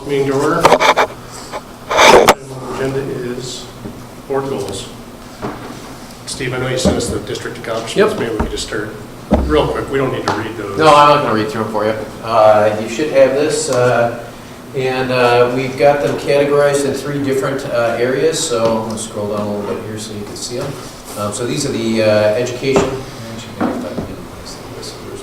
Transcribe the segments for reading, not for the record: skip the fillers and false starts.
this meeting to order. Agenda is board goals. Steve, I know you sent us the district accomplishments. Yep. Maybe we could just start real quick. We don't need to read those. No, I'm not going to read through them for you. You should have this, and we've got them categorized in 3 different areas, so I'm going to scroll down a little bit here so you can see them. So these are the education. Actually, maybe if I can get a place like this, here's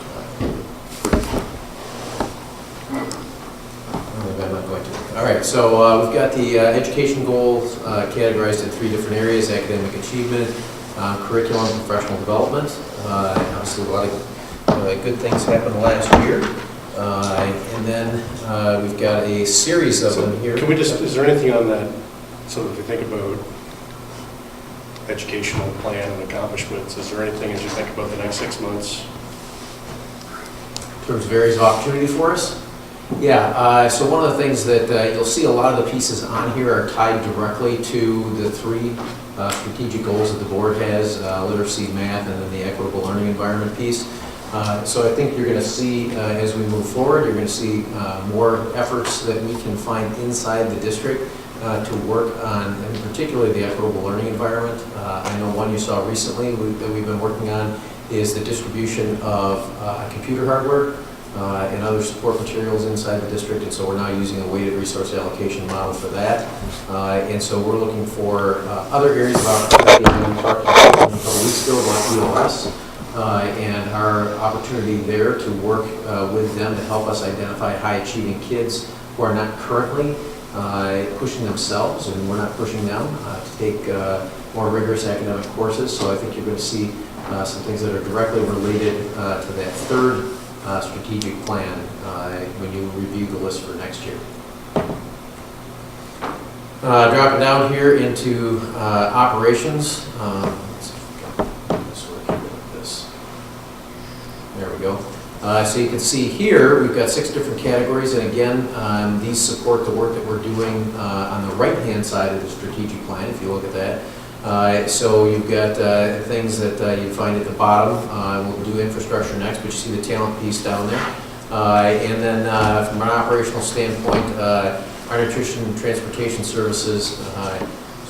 maybe I'm not going to. All right, so we've got the education goals categorized in 3 different areas: academic achievement, curriculum, and professional development. Obviously, a lot of good things happened last year. And then we've got a series of them here. Can we just, is there anything on that, so if you think about educational plan and accomplishments, is there anything as you think about the next 6 months? In terms of areas of opportunity for us? Yeah, so one of the things that you'll see, a lot of the pieces on here are tied directly to the 3 strategic goals that the board has: literacy, math, and then the equitable learning environment piece. So I think you're going to see, as we move forward, you're going to see more efforts that we can find inside the district to work on, and particularly the equitable learning environment. I know one you saw recently that we've been working on is the distribution of computer hardware and other support materials inside the district, and so we're now using a weighted resource allocation model for that. And so we're looking for other areas of opportunity. We talked about a couple weeks ago about ELS. And our opportunity there to work with them to help us identify high-achieving kids who are not currently pushing themselves, and we're not pushing them to take more rigorous academic courses. So I think you're going to see some things that are directly related to that 3rd strategic plan when you review the list for next year. Dropping down here into operations. There we go. So you can see here, we've got 6 different categories, and again, these support the work that we're doing on the right-hand side of the strategic plan, if you look at that. So you've got things that you find at the bottom. We'll do infrastructure next, but you see the talent piece down there. And then from an operational standpoint, our nutrition and transportation services,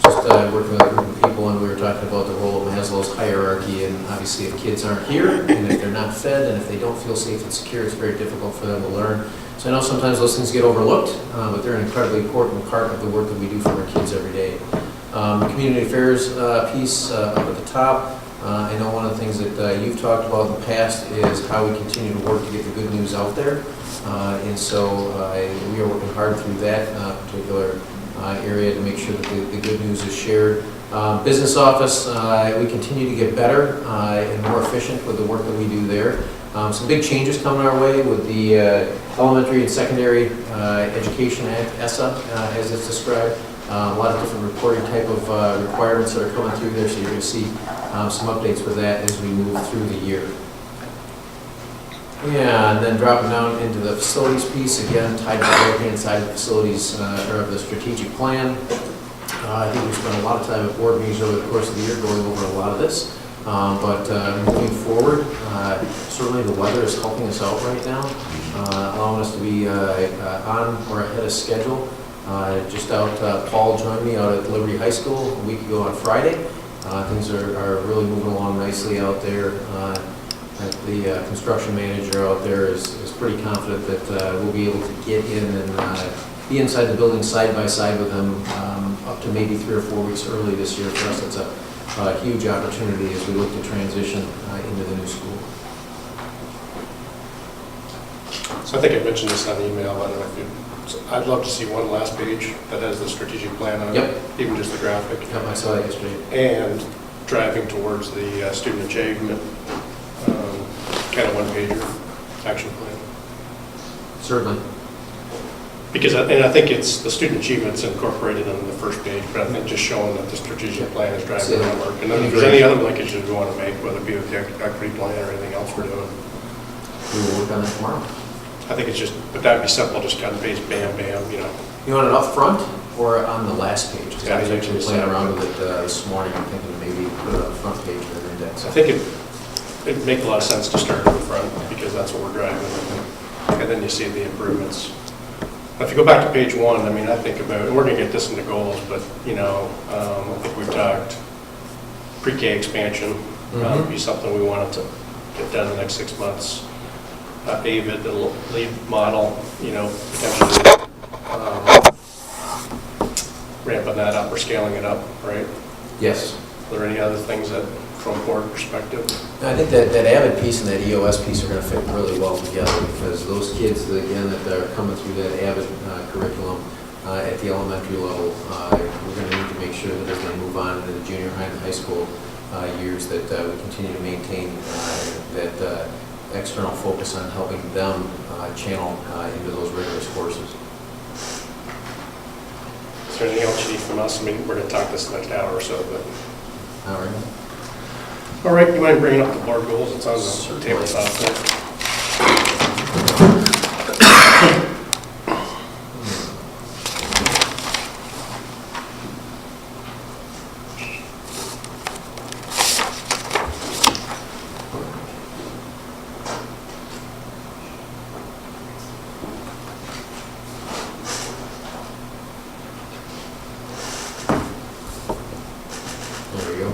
just working with a group of people, and we were talking about the role of Maslow's hierarchy, and obviously if kids aren't here, and if they're not fed, and if they don't feel safe and secure, it's very difficult for them to learn. So I know sometimes those things get overlooked, but they're an incredibly important part of the work that we do for our kids every day. Community affairs piece up at the top. I know one of the things that you've talked about in the past is how we continue to work to get the good news out there. And so we are working hard through that particular area to make sure that the good news is shared. Business office, we continue to get better and more efficient with the work that we do there. Some big changes coming our way with the Elementary and Secondary Education Act, ESSA, as it's described. A lot of different reporting type of requirements that are coming through there, so you're going to see some updates with that as we move through the year. Yeah, and then dropping down into the facilities piece, again, tied to the right-hand side of the facilities, or of the strategic plan. I think we spent a lot of time at board meetings over the course of the year going over a lot of this. But moving forward, certainly the weather is helping us out right now, allowing us to be on or ahead of schedule. Just out, Paul joined me out at Liberty High School a week ago on Friday. Things are really moving along nicely out there. The construction manager out there is pretty confident that we'll be able to get in and be inside the building side by side with them up to maybe 3 or 4 weeks early this year. For us, it's a huge opportunity as we look to transition into the new school. So I think I mentioned this on the email. I don't know if you. I'd love to see one last page that has the strategic plan on it, even just the graphic. Yep, I saw that yesterday. And driving towards the student achievement, kind of one-pager action plan. Certainly. Because, and I think it's the student achievements incorporated on the first page, but I think just showing that the strategic plan is driving that work. And then if there's any other linkages we want to make, whether it be with the equity plan or anything else we're doing. We will work on that tomorrow. I think it's just, but that'd be simple, just cut and paste, bam, bam, you know. You want it up front or on the last page? Because Yeah, I was actually playing exactly. around with it this morning. I'm thinking maybe put it on the front page of the index. I think it'd make a lot of sense to start in the front because that's what we're driving. And then you see the improvements If you go back to page 1, I mean, I think about, and we're going to get this into goals, but, you know, I think we've talked pre-K expansion would be something we wanted to get done in the next 6 months. AVID, the lead model, you know, potentially ramping that up or scaling it up, right? Yes. Are there any other things that, from a board perspective? I think that AVID piece and that EOS piece are going to fit really well together because those kids, again, that are coming through that AVID curriculum at the elementary level, we're going to need to make sure that as they move on into the junior high and high school years that we continue to maintain that external focus on helping them channel into those rigorous courses. Is there anything else you need from us? I mean, we're going to talk this next hour or so, but. All right. All right, you mind bringing up the board goals? It's on the tabletop there. There we go.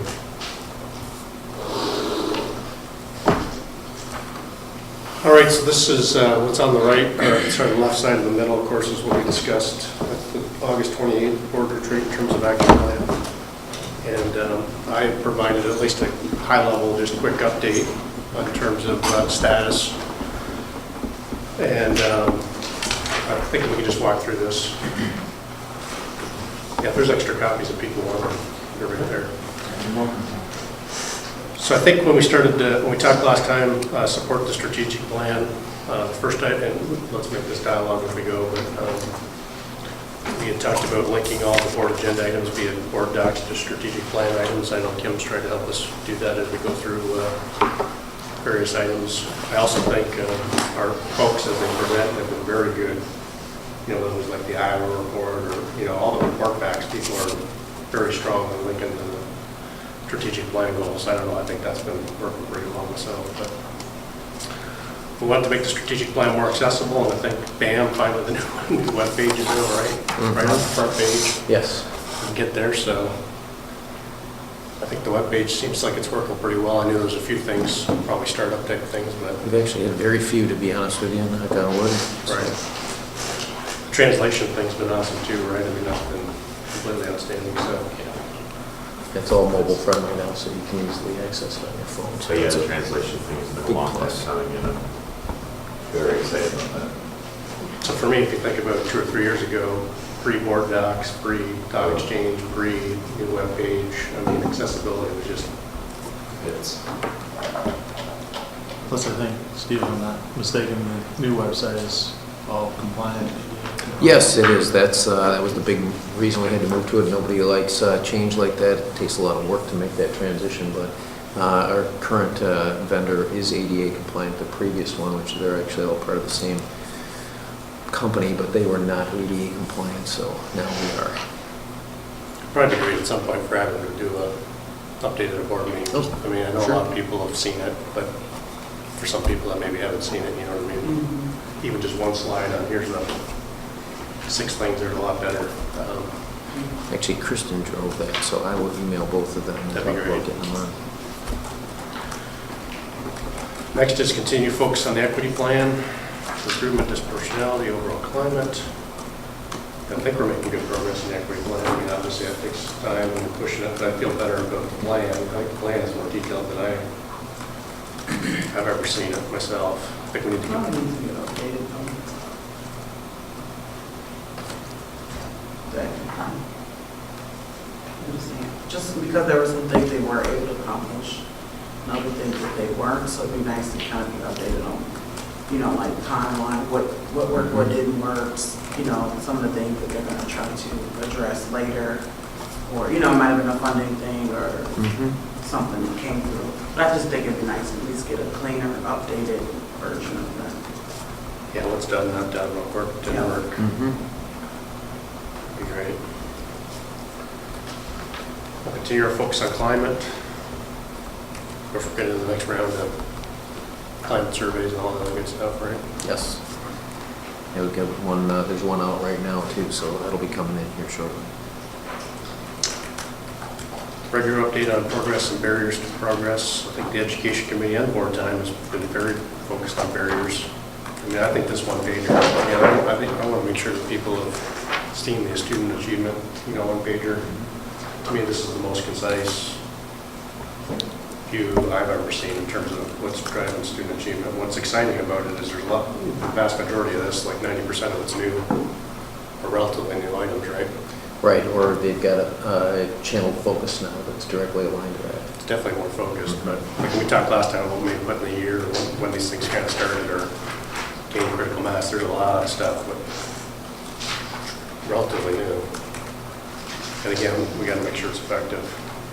All right, so this is what's on the right, sorry, the left side of the middle, of course, is what we discussed at the August 28th board retreat in terms of action plan. And I provided at least a high level, just quick update in terms of status. And I think we can just walk through this. Yeah, if there's extra copies that people want, they're right there. So I think when we started, when we talked last time, support the strategic plan. The first item, and let's make this dialogue as we go, but we had talked about linking all the board agenda items via board docs to strategic plan items. I know Kim's trying to help us do that as we go through various items. I also think our folks, as they present, have been very good. You know, those like the Iowa report or, you know, all the report backs, people are very strong in linking the strategic plan goals. I don't know, I think that's been working pretty well myself. But we want to make the strategic plan more accessible, and I think, bam, finally the new web page is in, right? Right on the front page. Yes. We can get there, so I think the web page seems like it's working pretty well. I knew there was a few things, probably startup type things, but. We've actually had very few, to be honest with you, knock on wood. Right. Translation thing's been awesome too, right? I mean, that's been completely outstanding, so. It's all mobile friendly now, so you can easily access it on your phone. So yeah, the translation thing has been a long time coming, and I'm very excited about that. So for me, if you think about 2 or 3 years ago, pre-board docs, pre-dot exchange, pre-new web page, I mean, accessibility was just, It's, Plus, I think, Steve, I'm not mistaken, the new website is all compliant. Yes, it is. That was the big reason we had to move to it. Nobody likes change like that. It takes a lot of work to make that transition, but our current vendor is ADA compliant. The previous one, which they're actually all part of the same company, but they were not ADA compliant, so now we are. probably great at some point for Adam to do a updated board meeting. Oh, I mean, I know sure. a lot of people have seen it, but for some people that maybe haven't seen it, you know what I mean? Even just one slide on here's the 6 things that are a lot better. Actually, Kristen drove that, so I will email both of them and talk That'd be about great. getting them on. Next is continue focus on the equity plan, improvement to personnel, the overall climate. I think we're making good progress in the equity plan. I mean, obviously that takes time when we're pushing it, but I feel better about the plan. I think the plan is more detailed than I've ever seen it myself. I think we need to Probably get, needs to get updated though. Just because there were some things they were able to accomplish, and other things that they weren't, so it'd be nice to kind of be updated on, you know, like timeline, what worked, what didn't work, you know, some of the things that they're gonna try to address later, or, you know, it might have been a funding thing or something that came through. But I just think it'd be nice to at least get a cleaner, updated version of that. yeah, what's done, not done, what worked, didn't Yeah. work. Be great. We'll continue our focus on climate. We're getting to the next round of climate surveys and all that good stuff, right? Yes. Yeah, we've got one, there's one out right now too, so that'll be coming in here shortly. Regular update on progress and barriers to progress. I think the education committee and board time has been very focused on barriers. I mean, I think this one pager, again, I think I want to make sure that people have seen the student achievement, one pager. To me, this is the most concise view I've ever seen in terms of what's driving student achievement. What's exciting about it is there's the vast majority of this, like 90% of it's new, or relatively new items, right? Right, or they've got a channel focus now that's directly aligned to that. It's definitely more focused, but like we talked last time about maybe what in the year, when these things kind of started, or gained critical mass, there's a lot of stuff, but relatively new. And again, we got to make sure it's effective.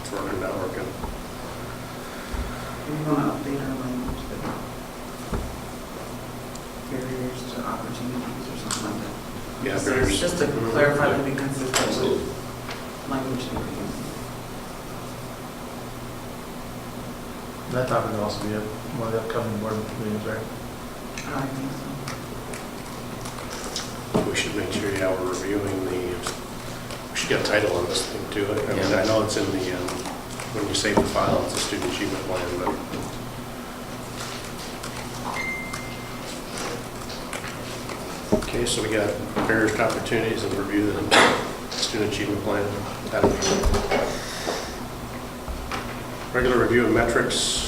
It's working, not working. We want to update our language, but barriers to opportunities or something like that. Yeah, So barriers. it's just to clarify that we consistent Absolutely. with language that we use. That topic will also be at one of the upcoming board meetings, right? I think so. We should make sure, we're reviewing we should get a title on this thing too. I mean, Yeah. I know it's in the, when you save the file, it's a student achievement plan, but okay, so we got barriers to opportunities and review the student achievement plan. Regular review of metrics,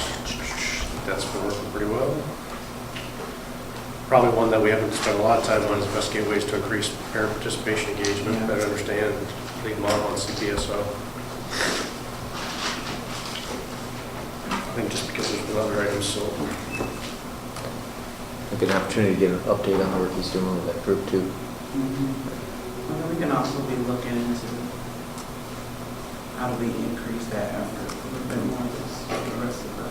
that's been working pretty well. Probably one that we haven't spent a lot of time on is investigate ways to increase parent participation engagement, Yeah. better understand lead model on CPSO. I think just because there's been other items, so Like an opportunity to get an update on the work he's doing with that group too. Well, then we can also be looking into how do we increase that effort a little bit more just for the rest of the,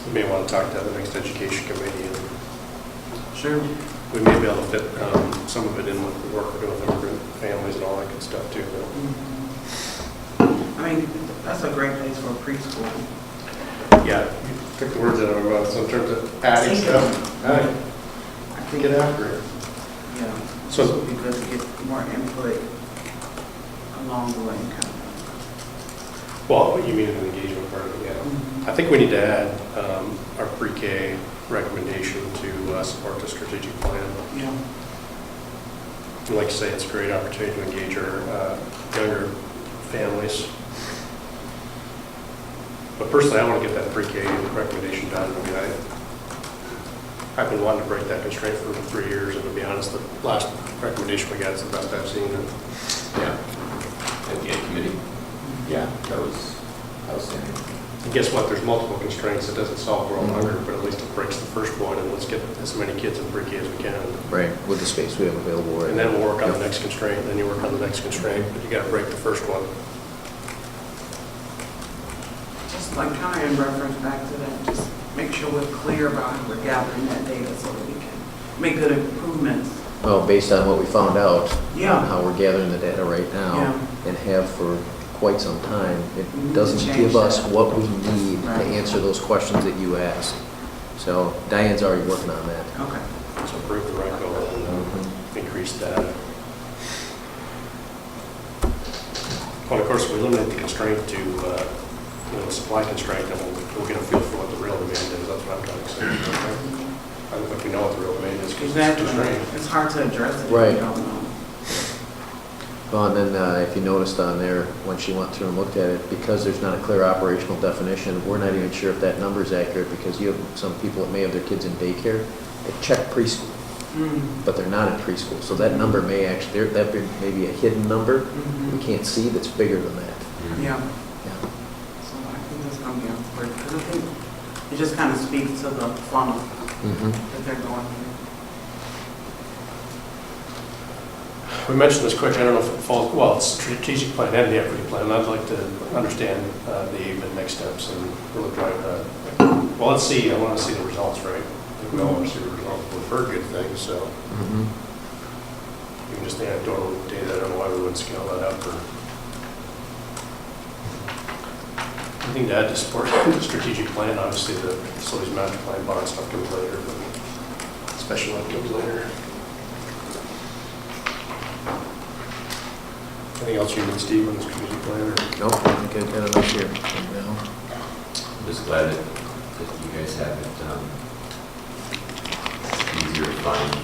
we may want to talk to the next education committee, and Sure. we may be able to fit some of it in with the work we're doing with immigrant families and all that good stuff too. I mean, that's a great place for preschool. Yeah, you took the words out of my mouth, so in terms of adding stuff, I I think, get after it. yeah, So- so it would be good to get more input along the way, kind of. Well, you mean an engagement part of it, yeah. I think we need to add our pre-K recommendation to support the strategic plan. Yeah. And like you say, it's a great opportunity to engage our younger families. But personally, I want to get that pre-K recommendation done. I mean, I've been wanting to break that constraint for 3 years, and to be honest, the last recommendation we got is the best I've seen. Yeah. At the ed committee? Yeah, that was outstanding. And guess what? There's multiple constraints. It doesn't solve world hunger, but at least it breaks the first one, and let's get as many kids in pre-K as we can. Right, with the space we have available right And now. then we'll work on the next constraint, then you work on the next constraint, but you got to break the first one. Just like kind of in reference back to that, just make sure we're clear about how we're gathering that data so that we can make good improvements. Well, based on what we found out, Yeah. on how we're gathering the data right now, Yeah. and have for quite some time, We need it to doesn't change give us that. what we need to Right. answer those questions that you asked. So Diane's already working on that. Okay. So improve the record and increase data. Well, of course, if we eliminate the constraint to, the supply constraint, then we'll get a feel for what the real demand is. That's what I'm trying to say. I don't think we know what the real demand is because it's Exactly. constrained. It's hard to address it if Right. you don't know. Well, and then if you noticed on there, when she went through and looked at it, because there's not a clear operational definition, we're not even sure if that number is accurate, because you have some people that may have their kids in daycare, they check preschool, but they're not in preschool. So that number may actually, that may be a hidden number we can't see that's bigger than that. Yeah. Yeah. So I think that's going to be important, because I think it just kind of speaks to the funnel that they're going through. We mentioned this quick, I don't know if it falls, well, it's strategic plan and the equity plan. I'd like to understand the even next steps and really drive that. Well, let's see, I want to see the results, right? We all want to see the results. We've heard good things, so even just the anecdotal data, I don't know why we wouldn't scale that up or. Anything to add to support the strategic plan? Obviously, the facilities master plan bond stuff comes later, but special ed comes later. Anything else you need, Steve, on the strategic plan? Or? Nope, I think I've got enough here. Now. I'm just glad that you guys have it easier to find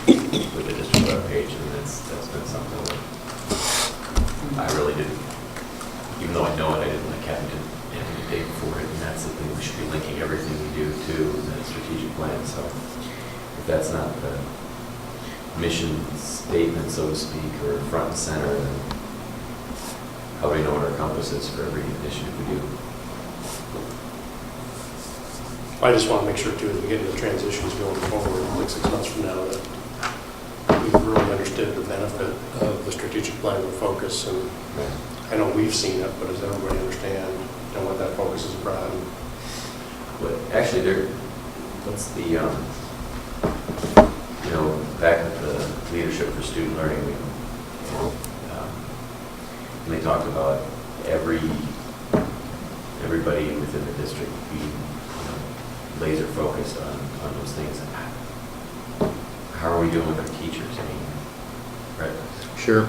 with the district webpage, and that's been something that I really didn't, even though I know it, I didn't like having to dig for it, and that's the thing, we should be linking everything we do to the strategic plan, so if that's not the mission statement, so to speak, or front and center, then how do we know what our compass is for every initiative we do? I just want to make sure, too, as we get into the transitions going forward, like 6 months from now, that we've really understood the benefit of the strategic plan and focus. And I know we've seen it, but does everybody understand what that focus is about? But actually, what's the, back at the Leadership for Student Learning, and they talked about everybody within the district being laser focused on those things. How are we doing with our teachers? I mean, right? Sure.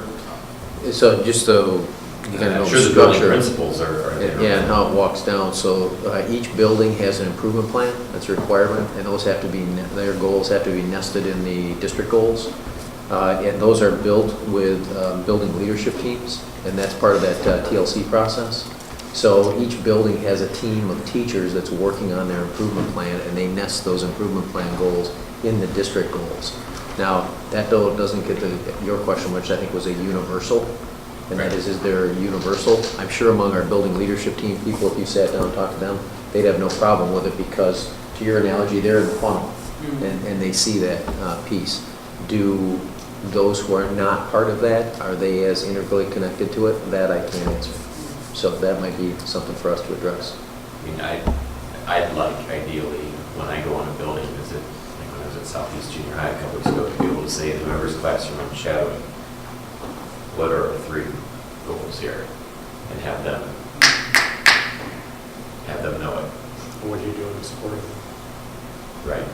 So just so you kind of know I'm sure the the building structure. principles are there. Yeah, and how it walks down. So each building has an improvement plan. That's a requirement, and those have to be, their goals have to be nested in the district goals. And those are built with building leadership teams, and that's part of that TLC process. So each building has a team of teachers that's working on their improvement plan, and they nest those improvement plan goals in the district goals. Now, that though doesn't get to your question, which I think was a universal, and that is there universal? I'm sure among our building leadership team people, if you sat down and talked to them, they'd have no problem with it because, to your analogy, they're in the funnel, and they see that piece. Do those who are not part of that, are they as integrally connected to it? That I can't answer. So that might be something for us to address. I mean, I'd like, ideally, when I go on a building visit, like when I was at Southeast Junior High a couple weeks ago, to be able to say in whoever's classroom I'm shadowing, what are our 3 goals here? And have them know it. What are you doing to support it? Right.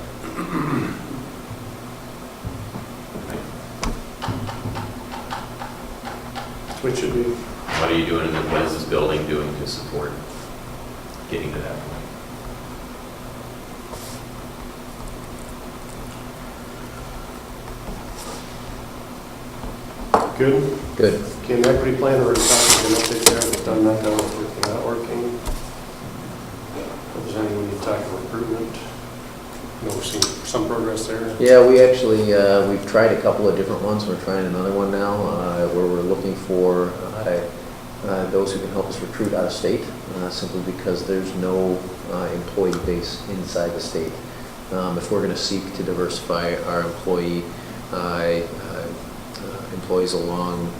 Which should be. What are you doing, and then what is this building doing to support getting to that point? Good. Good. Okay, the equity plan, already talked, an update there, we've done that, done what's working, not working. If there's anything we need to talk about improvement, we've seen some progress there. Yeah, we actually, we've tried a couple of different ones. We're trying another one now where we're looking for those who can help us recruit out of state, simply because there's no employee base inside the state. If we're going to seek to diversify our employees along,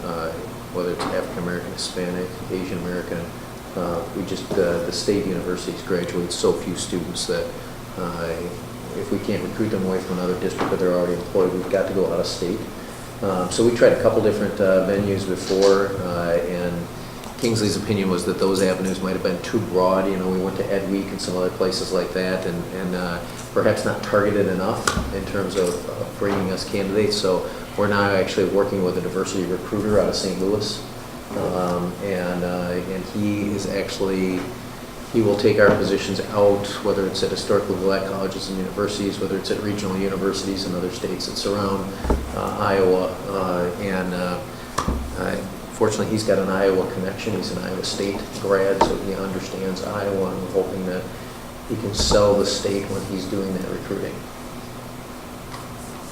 whether it's African American, Hispanic, Asian American, the state universities graduate so few students that if we can't recruit them away from another district but they're already employed, we've got to go out of state. So we tried a couple different venues before, and Kingsley's opinion was that those avenues might have been too broad. We went to Ed Week and some other places like that, and perhaps not targeted enough in terms of bringing us candidates. So we're now actually working with a diversity recruiter out of St. Louis, and he will take our positions out, whether it's at historically black colleges and universities, whether it's at regional universities in other states that surround Iowa, fortunately, he's got an Iowa connection. He's an Iowa State grad, so he understands Iowa, and we're hoping that he can sell the state when he's doing that recruiting.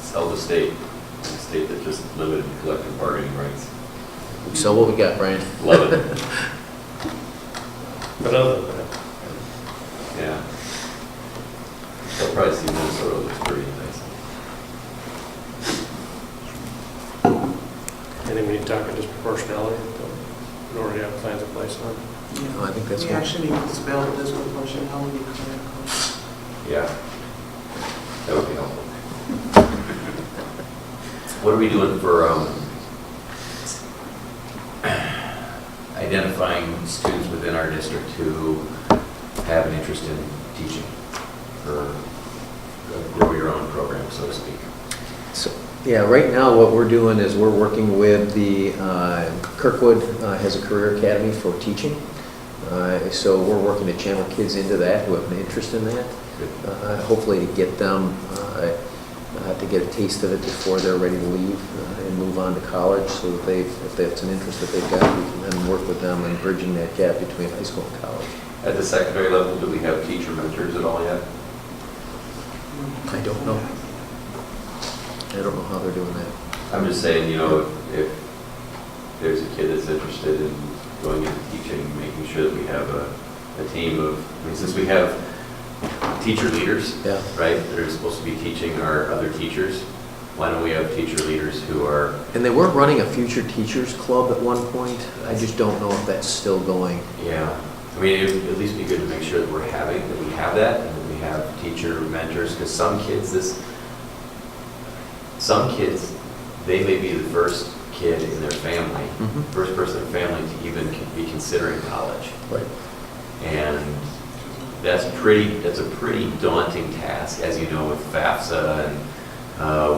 Sell the state that just limited collective bargaining rights. We sell what we got, Brian. Love it. But other than that, Yeah. They'll probably see Minnesota looks pretty enticing. anything we need to talk about disproportionality, we already have plans in place on. I think that's We what- actually need to spell disproportionality correctly. Yeah. That would be helpful. What are we doing for identifying students within our district who have an interest in teaching or grow your own program, so to speak. So, yeah, right now what we're doing is we're working with the, Kirkwood has a career academy for teaching. So we're working to channel kids into that who have an interest in that. Hopefully to get them to get a taste of it before they're ready to leave and move on to college, so that if that's an interest that they've got, we can then work with them in bridging that gap between high school and college. At the secondary level, do we have teacher mentors at all yet? I don't know. I don't know how they're doing that. I'm just saying, you know, if there's a kid that's interested in going into teaching, making sure that we have a team of, I mean, since we have teacher leaders, Yeah. right, that are supposed to be teaching our other teachers, why don't we have teacher leaders who are, And they were running a future teachers club at one point. I just don't know if that's still going. yeah, I mean, it'd at least be good to make sure that we have that, and that we have teacher mentors, because some kids, they may be the first kid in their family, Mhm. first person in their family to even be considering college. Right. And that's a pretty daunting task, as you know, with FAFSA and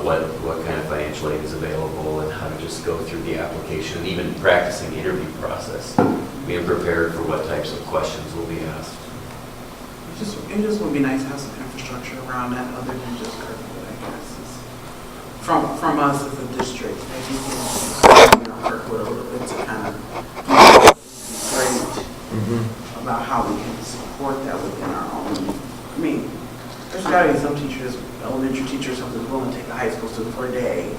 what kind of financial aid is available and how to just go through the application, and even practicing the interview process, being prepared for what types of questions will be asked. It just would be nice to have some infrastructure around that other than just Kirkwood, I guess. From us as a district, I think it's, Kirkwood a little bit to kind of great about how we can support that within our own. I mean, there's got to be some teachers, elementary teachers, something willing to take a high school student for a day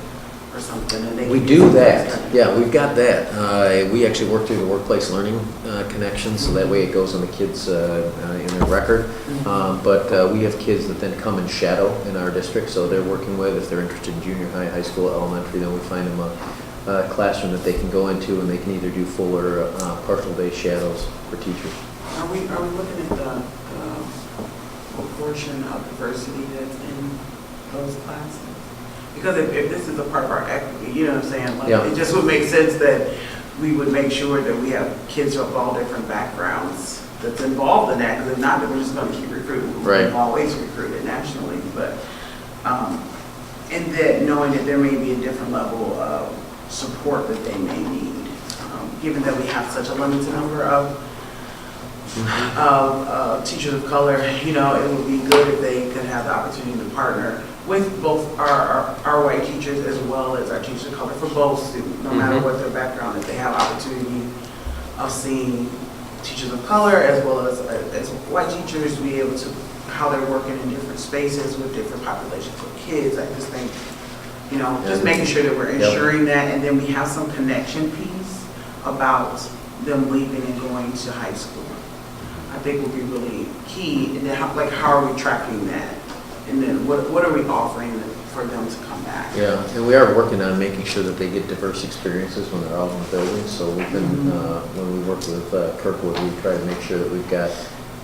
or something, and they We can do that. Yeah, we've got that. We actually work through the workplace learning connections, so that way it goes on the kids' in their record. But we have kids that then come and shadow in our district, so they're working with, if they're interested in junior high, high school, elementary, then we find them a classroom that they can go into, and they can either do full or partial day shadows for teachers. Are we looking at the proportion of diversity that's in those classes? Because if this is a part of our equity, you know what I'm saying? Like, Yeah. it just would make sense that we would make sure that we have kids of all different backgrounds that's involved in that, because if not, then we're just going to keep recruiting. Right. We've always recruited nationally, but, and that knowing that there may be a different level of support that they may need, given that we have such a limited number of teachers of color, you know, it would be good if they could have the opportunity to partner with both our white teachers as well as our teachers of color for both students, no matter what their background, if they have opportunity of seeing teachers of color as well as white teachers, be able to, how they're working in different spaces with different populations of kids. I just think, you know, just making sure that we're ensuring that, and then we have some connection piece about them leaving and going to high school. I think would be really key, and then how are we tracking that? And then what are we offering for them to come back? Yeah, and we are working on making sure that they get diverse experiences when they're out in the building. So we've been, when we work with Kirkwood, we try to make sure that we've got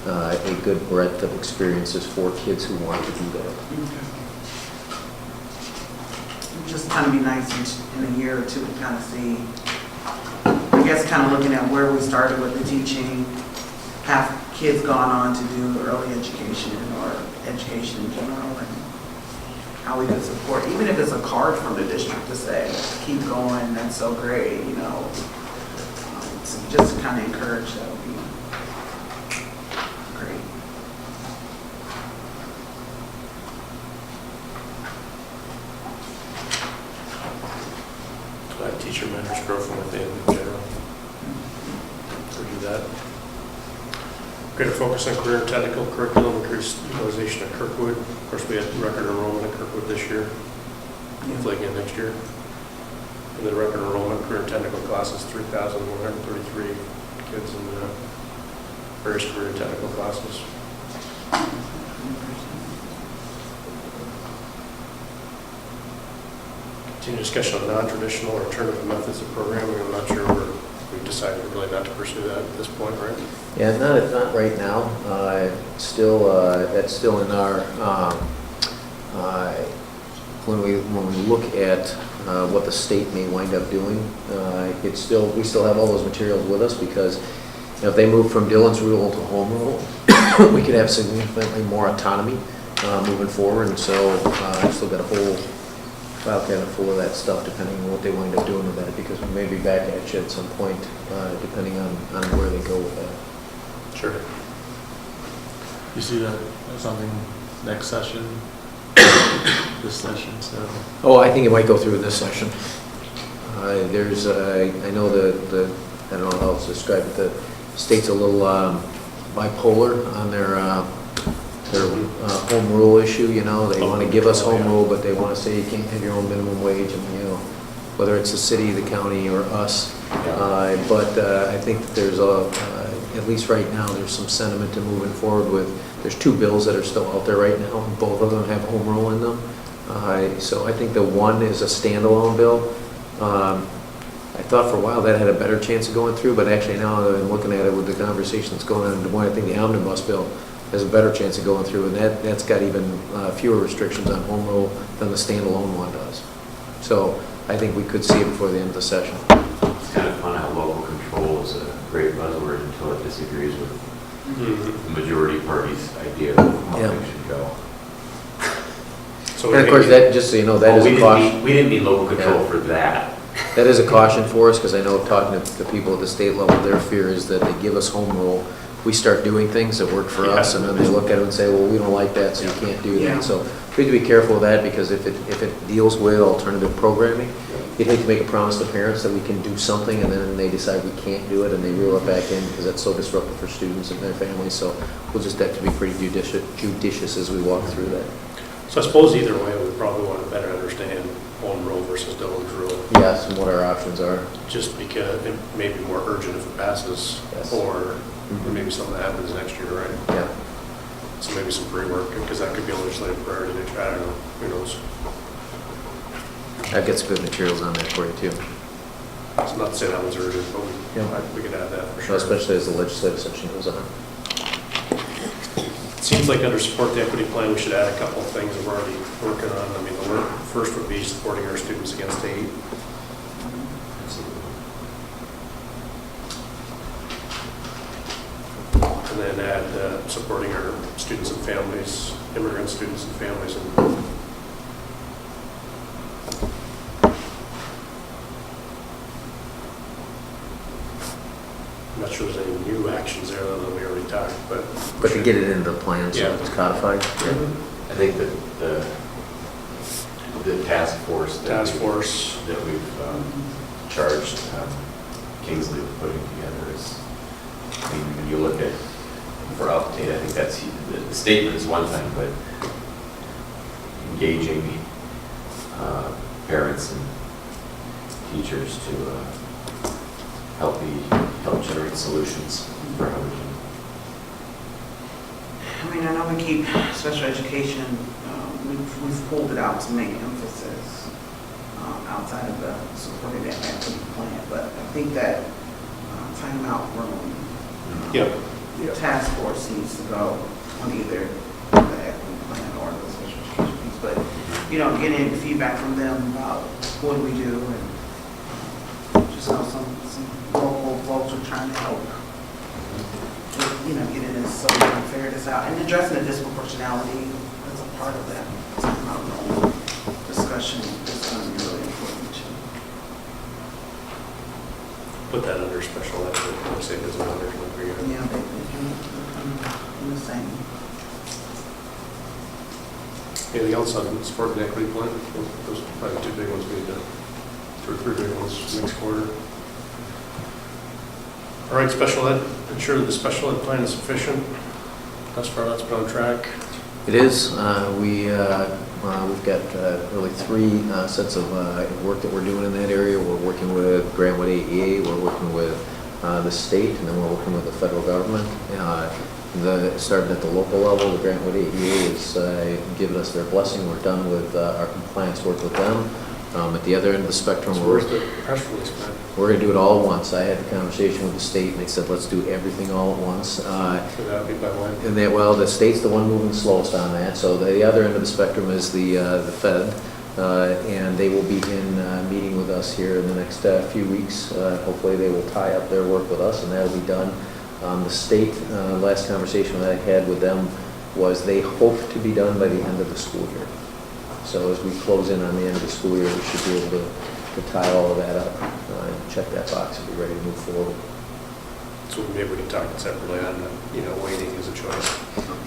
a good breadth of experiences for kids who want to do that. Okay. Just kind of be nice in a year or two to kind of see, I guess, kind of looking at where we started with the teaching, have kids gone on to do early education or education in general, and how we can support, even if it's a card from the district to say, keep going, that's so great, you know. So just to kind of encourage that would be great. Teacher mentors grow from within in general. We do that. Greater focus on career and technical curriculum, increased utilization at Kirkwood. Of course, we had record enrollment at Kirkwood this year, hopefully again next year. And the record enrollment career and technical classes, 3,133 kids in various career and technical classes. Continue discussion of non-traditional or alternative methods of programming. I'm not sure we've decided really not to pursue that at this point, right? Yeah, not right now. Still, that's still in our, when we look at what the state may wind up doing, we still have all those materials with us, because if they move from Dillon's rule to home rule, we could have significantly more autonomy moving forward, and so I've still got a whole file cabinet full of that stuff, depending on what they wind up doing with that, because we may be back at you at some point, depending on where they go with that. Sure. You see that as something next session, this session, so. Oh, I think it might go through in this session. There's, I know I don't know how else to describe it, the state's a little bipolar on their home rule issue, you know, they want to give us home rule, but they want to say you can't have your own minimum wage, and, you know, whether it's the city, the county, or us. But I think that there's at least right now, there's some sentiment to moving forward with, there's 2 bills that are still out there right now, and both of them have home rule in them. So I think the one is a standalone bill. I thought for a while that had a better chance of going through, but actually now that I'm looking at it with the conversation that's going on in Des Moines, I think the omnibus bill has a better chance of going through, and that's got even fewer restrictions on home rule than the standalone one does. So I think we could see it before the end of the session. It's kind of fun how local control is a great buzzword until it disagrees with the majority party's idea of how Yeah. things should go. So And of course, that, just so you know, that is a caution. We didn't need local control Yeah. for that. That is a caution for us, because I know talking to the people at the state level, their fear is that they give us home rule, we start doing things that work for us, and then they look at it and say, well, we don't like that, so you can't do Yeah. that. So we have to be careful of that, because if it deals with alternative programming, you'd hate to make a promise to parents that we can do something, and then they decide we can't do it, and they reel it back in, because that's so disruptive for students and their families. So we'll just have to be pretty judicious as we walk through that. So I suppose either way, we probably want to better understand home rule versus Dillon's rule, Yes, and what our options are. just because it may be more urgent if it passes, Yes. or maybe something that happens next year, right? Yeah. So maybe some pre-work, because that could be a legislative priority next year, I don't know, who knows? I've got some good materials on that for you, too. It's not to say that one's urgent, but Yeah. we could add that for So sure. especially as the legislative section goes on. It seems like under support the equity plan, we should add a couple of things that we're already working on. I mean, the first would be supporting our students against hate. And then add supporting our students and families, immigrant students and families. And I'm not sure there's any new actions there other than we already talked, but. But to get it into the plan, so Yeah. it's codified. I think that the task force. Task force. That we've charged Kingsley with putting together is, I mean, when you look at, for update, I think that's, the statement is one thing, but engaging parents and teachers to help generate solutions for how we can. I mean, I know we keep special education, we've pulled it out to make emphasis outside of the supporting that equity plan, but I think that time out room, Yep. the task force needs to go on either the equity plan or the special education piece, but, you know, getting feedback from them about what do we do, and just know some local folks are trying to help, you know, get in this, so we can figure this out, and addressing the disproportionality as a part of that time out room discussion is going to be really important too. Put that under special ed, let's say it doesn't matter. Yeah, they come in the same. Anything else on support and equity plan? Those are probably 2 big ones we need to, 2 or 3 big ones next quarter. All right, special ed, ensure that the special ed plan is sufficient. Thus far, that's been on track. It is. We've got really 3 sets of work that we're doing in that area. We're working with Grantwood AEA, we're working with the state, and then we're working with the federal government. Starting at the local level, the Grantwood AEA is giving us their blessing. We're done with our compliance work with them. At the other end of the spectrum, So where's the press release, man? we're going to do it all at once. I had a conversation with the state, and they said, let's do everything all at once. So that'll be by when? And they, well, the state's the one moving slowest on that, so the other end of the spectrum is the Fed, and they will begin meeting with us here in the next few weeks. Hopefully they will tie up their work with us, and that'll be done The state, last conversation that I had with them was they hope to be done by the end of the school year. So as we close in on the end of the school year, we should be able to tie all of that up, and check that box and be ready to move forward. So maybe we can talk separately on, waiting as a choice.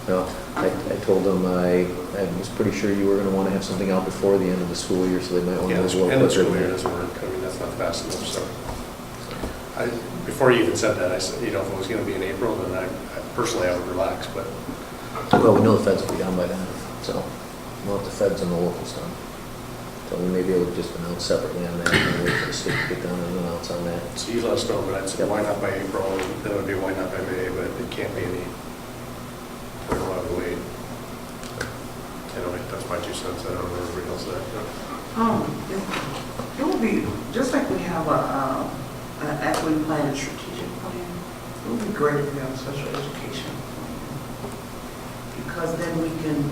No, I told them I was pretty sure you were going to want to have something out before the end of the school year, so they might want to Yeah, move a little and the quicker. school year doesn't work, I mean, that's not fast enough, so. Before you even said that, I said, if it was gonna be in April, then I personally, I would relax, but Well, we know the feds will be done by then, so we'll have the feds and the locals done. So we may be able to just announce separately on that, and wait for the state to get done and announce on that. so you let us know, but I'd say, Yep. why not by April, and then it would be why not by May, but it can't be any, we don't have to wait. Anyway, that's my 2 cents, I don't know what everybody else said. It would be, just like we have an equity plan and strategic plan, it would be great if we have a special education plan. Because then we can,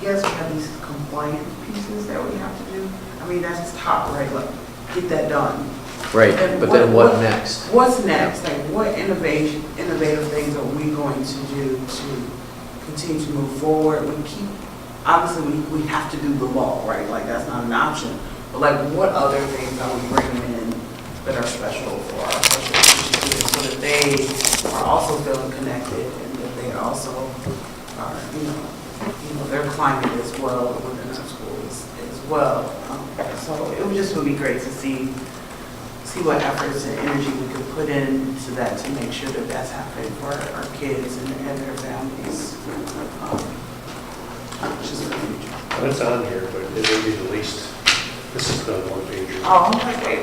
yes, we have these compliance pieces that we have to do. I mean, that's top, right, like, get that done. Right, And but then what next? What's next? Like, what innovative things are we going to do to continue to move forward? Obviously, we have to do the law, right? Like, that's not an option. But like, what other things are we bringing in that are special for our special education kids so that they are also feeling connected and that they also are, their climate as well within our schools as well. So it would be great to see what efforts and energy we could put into that to make sure that that's happening for our kids and their families. Just for the future. And it's on here, but it may be the least, this is the one pager. Oh, okay.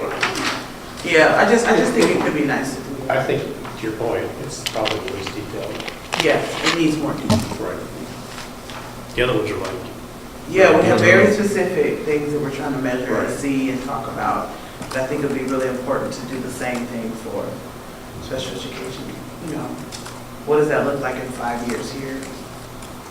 Yeah, I just think it could be nice to do. I think, to your point, it's probably the least detailed. Yeah, it needs more detail. Right. The other ones are like, Yeah, we have very specific things that we're trying to measure and Right. see and talk about. But I think it'd be really important to do the same thing for special education. What does that look like in 5 years here?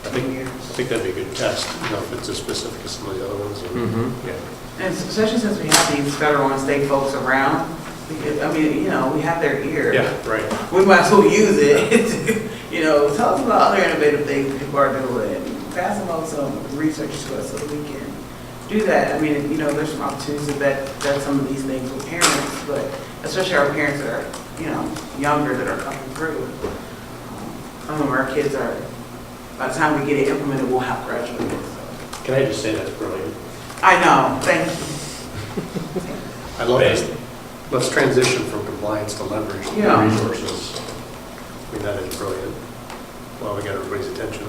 I think, 10 years? I think that'd be a good test, if it's as specific as some of the other ones. Mhm. Yeah. And especially since we have these federal and state folks around, because, we have their ear. Yeah, right. We might as well use it. Tell us about other innovative things people are doing. Pass along some research to us so that we can do that. There's some opportunities to vet some of these things with parents, but especially our parents that are, younger that are coming through. Some of our kids are, by the time we get it implemented, we'll have graduated. So. Can I just say that's brilliant? I know, thank you. I love this. Let's transition from compliance to leverage the Yeah. resources. That is brilliant. Well, we got everybody's attention.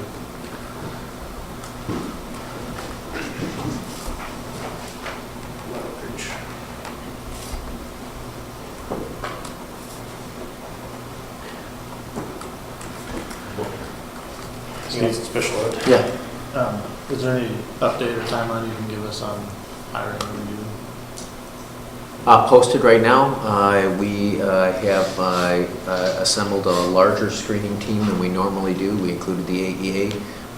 Leverage. Needs special ed. Yeah. Is there any update or timeline you can give us on hiring a review? Posted right now. We have assembled a larger screening team than we normally do. We included the AEA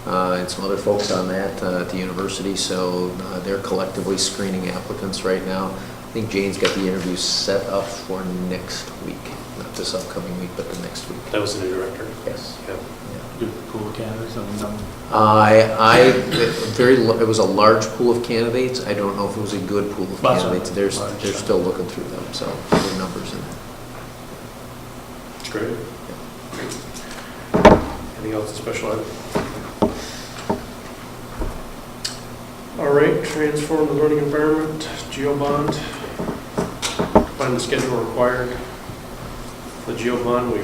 and some other folks on that at the university, so they're collectively screening applicants right now. I think Jane's got the interviews set up for next week, not this upcoming week, but the next week. That was the new director. Yes. Yeah. Good pool of candidates, It was a large pool of candidates. I don't know if it was a good pool of That's candidates. right. They're still looking through them, so there are numbers in there. It's great. Anything else in special ed? All right, transform the learning environment, GeoBond. Find the schedule required. The GeoBond, we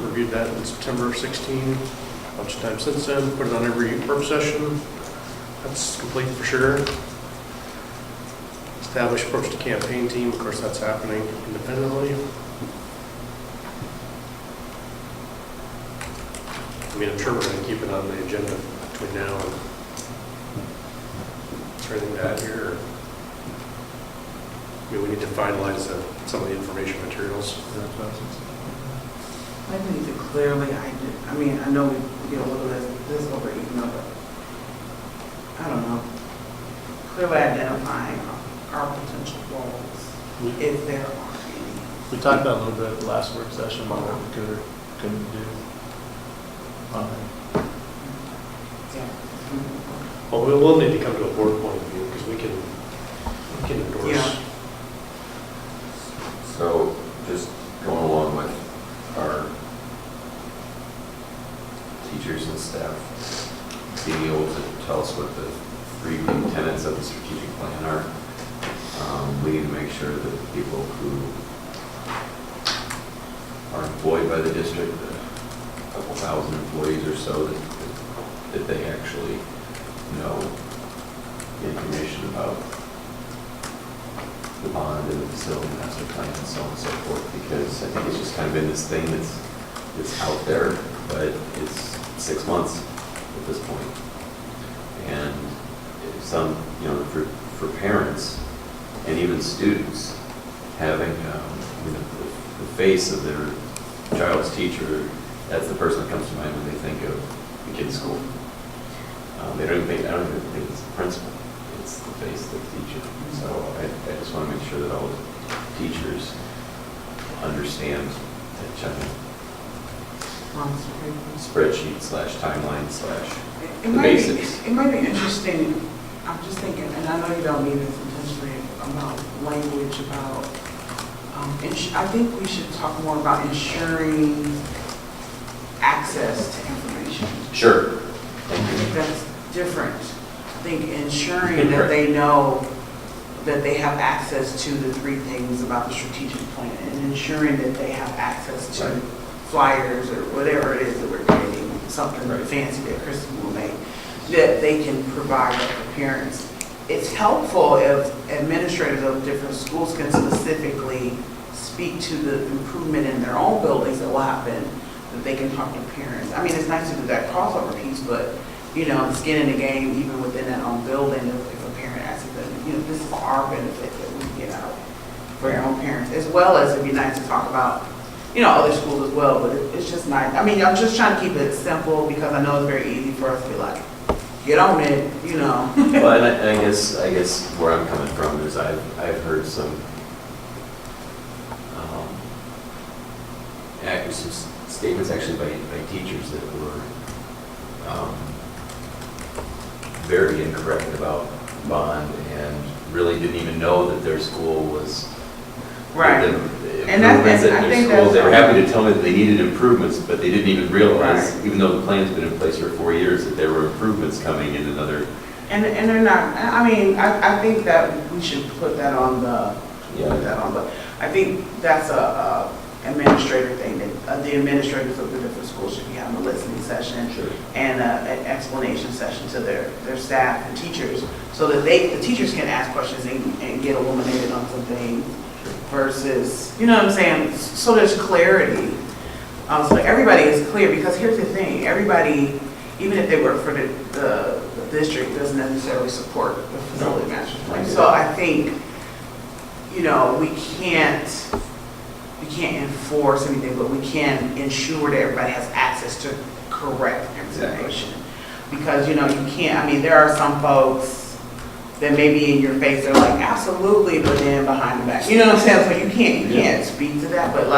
reviewed that in September 16. A bunch of time since then, put it on every work session. That's complete for sure. Establish approach to campaign team, of course that's happening independently. I'm sure we're going to keep it on the agenda between now and, is there anything to add here? We need to finalize some of the information materials. I think we need to clearly, I know we get a little of this over email, but I don't know. Clearly identifying our potential goals, if there are any. We talked about a little bit at the last work session about what we couldn't do. Fine. Yeah. Well, we'll need to come to a board point of view, because we can endorse. Yeah. So, just going along with our teachers and staff, being able to tell us what the 3 big tenets of the strategic plan are, we need to make sure that the people who are employed by the district, a couple thousand employees or so, that they actually know information about the bond and the facility master plan and so on and so forth, because I think it's just kind of been this thing that's out there, but it's 6 months at this point. And some, for parents and even students, having the face of their child's teacher, that's the person that comes to mind when they think of the kid's school. I don't even think it's the principal, it's the face of the teacher. So I just want to make sure that all the teachers understand that spreadsheet / timeline / the basics. It might be interesting, I'm just thinking, and I know you don't mean this intentionally, about language about, I think we should talk more about ensuring access to information. Sure. I think that's different. I think ensuring that they know that they have access to the 3 things about the strategic plan, and ensuring that they have access to Right. flyers or whatever it is that we're creating, something Right. fancy that Kristen will make, that they can provide that for parents. It's helpful if administrators of different schools can specifically speak to the improvement in their own buildings that will happen, that they can talk to parents. I mean, it's nice to do that crossover piece, but, skin in the game, even within that own building, if a parent asks them, this is our benefit that we get out for your own parents, as well as it'd be nice to talk about, other schools as well, but it's just nice. I mean, I'm just trying to keep it simple, because I know it's very easy for us to be like, get on it, Well, and I guess where I'm coming from is I've heard some statements actually by teachers that were very incorrect about bond and really didn't even know that their school was Right. the And improvements I at their think school. that's They were right. happy to tell me that they needed improvements, but they didn't even realize, Right. even though the plan's been in place for 4 years, that there were improvements coming in another. And they're not, I mean, I think that we should put that on but I think that's a administrator thing, that the administrators of the different schools should be having a listening session Sure. and an explanation session to their staff and teachers, so that the teachers can ask questions and get illuminated on some things versus, you know what I'm saying? So there's clarity. So everybody is clear, because here's the thing, everybody, even if they work for the district, doesn't necessarily support the facility master plan. So I think, we can't enforce anything, but we can ensure that everybody has access to correct information. Because, you can't, I mean, there are some folks that may be in your face, they're like, absolutely, but then behind the back. You know what I'm saying? So you can't speak to that, but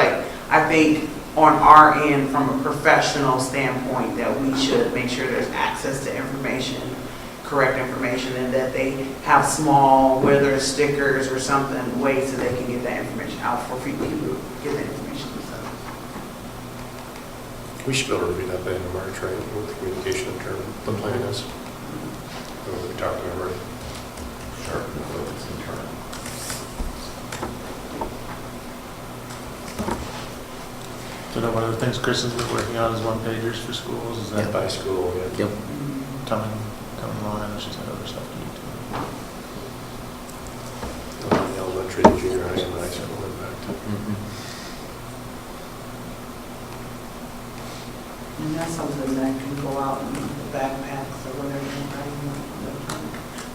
I think on our end, from a professional standpoint, that we should make sure there's access to information, correct information, and that they have small, whether it's stickers or something, ways that they can get that information out for people to get that information themselves. We should be able to review that by the end of March, right, with the communication in terms of the plan is. What we talked about already. Sharp and focus internal. So one of the things Kristen's been working on is one-pagers for schools, is that By school, yeah. Yep. coming along? I know she's had other stuff to do too. The elementary, the junior high, and the high school impact. And that's something that can go out in the backpacks or whatever,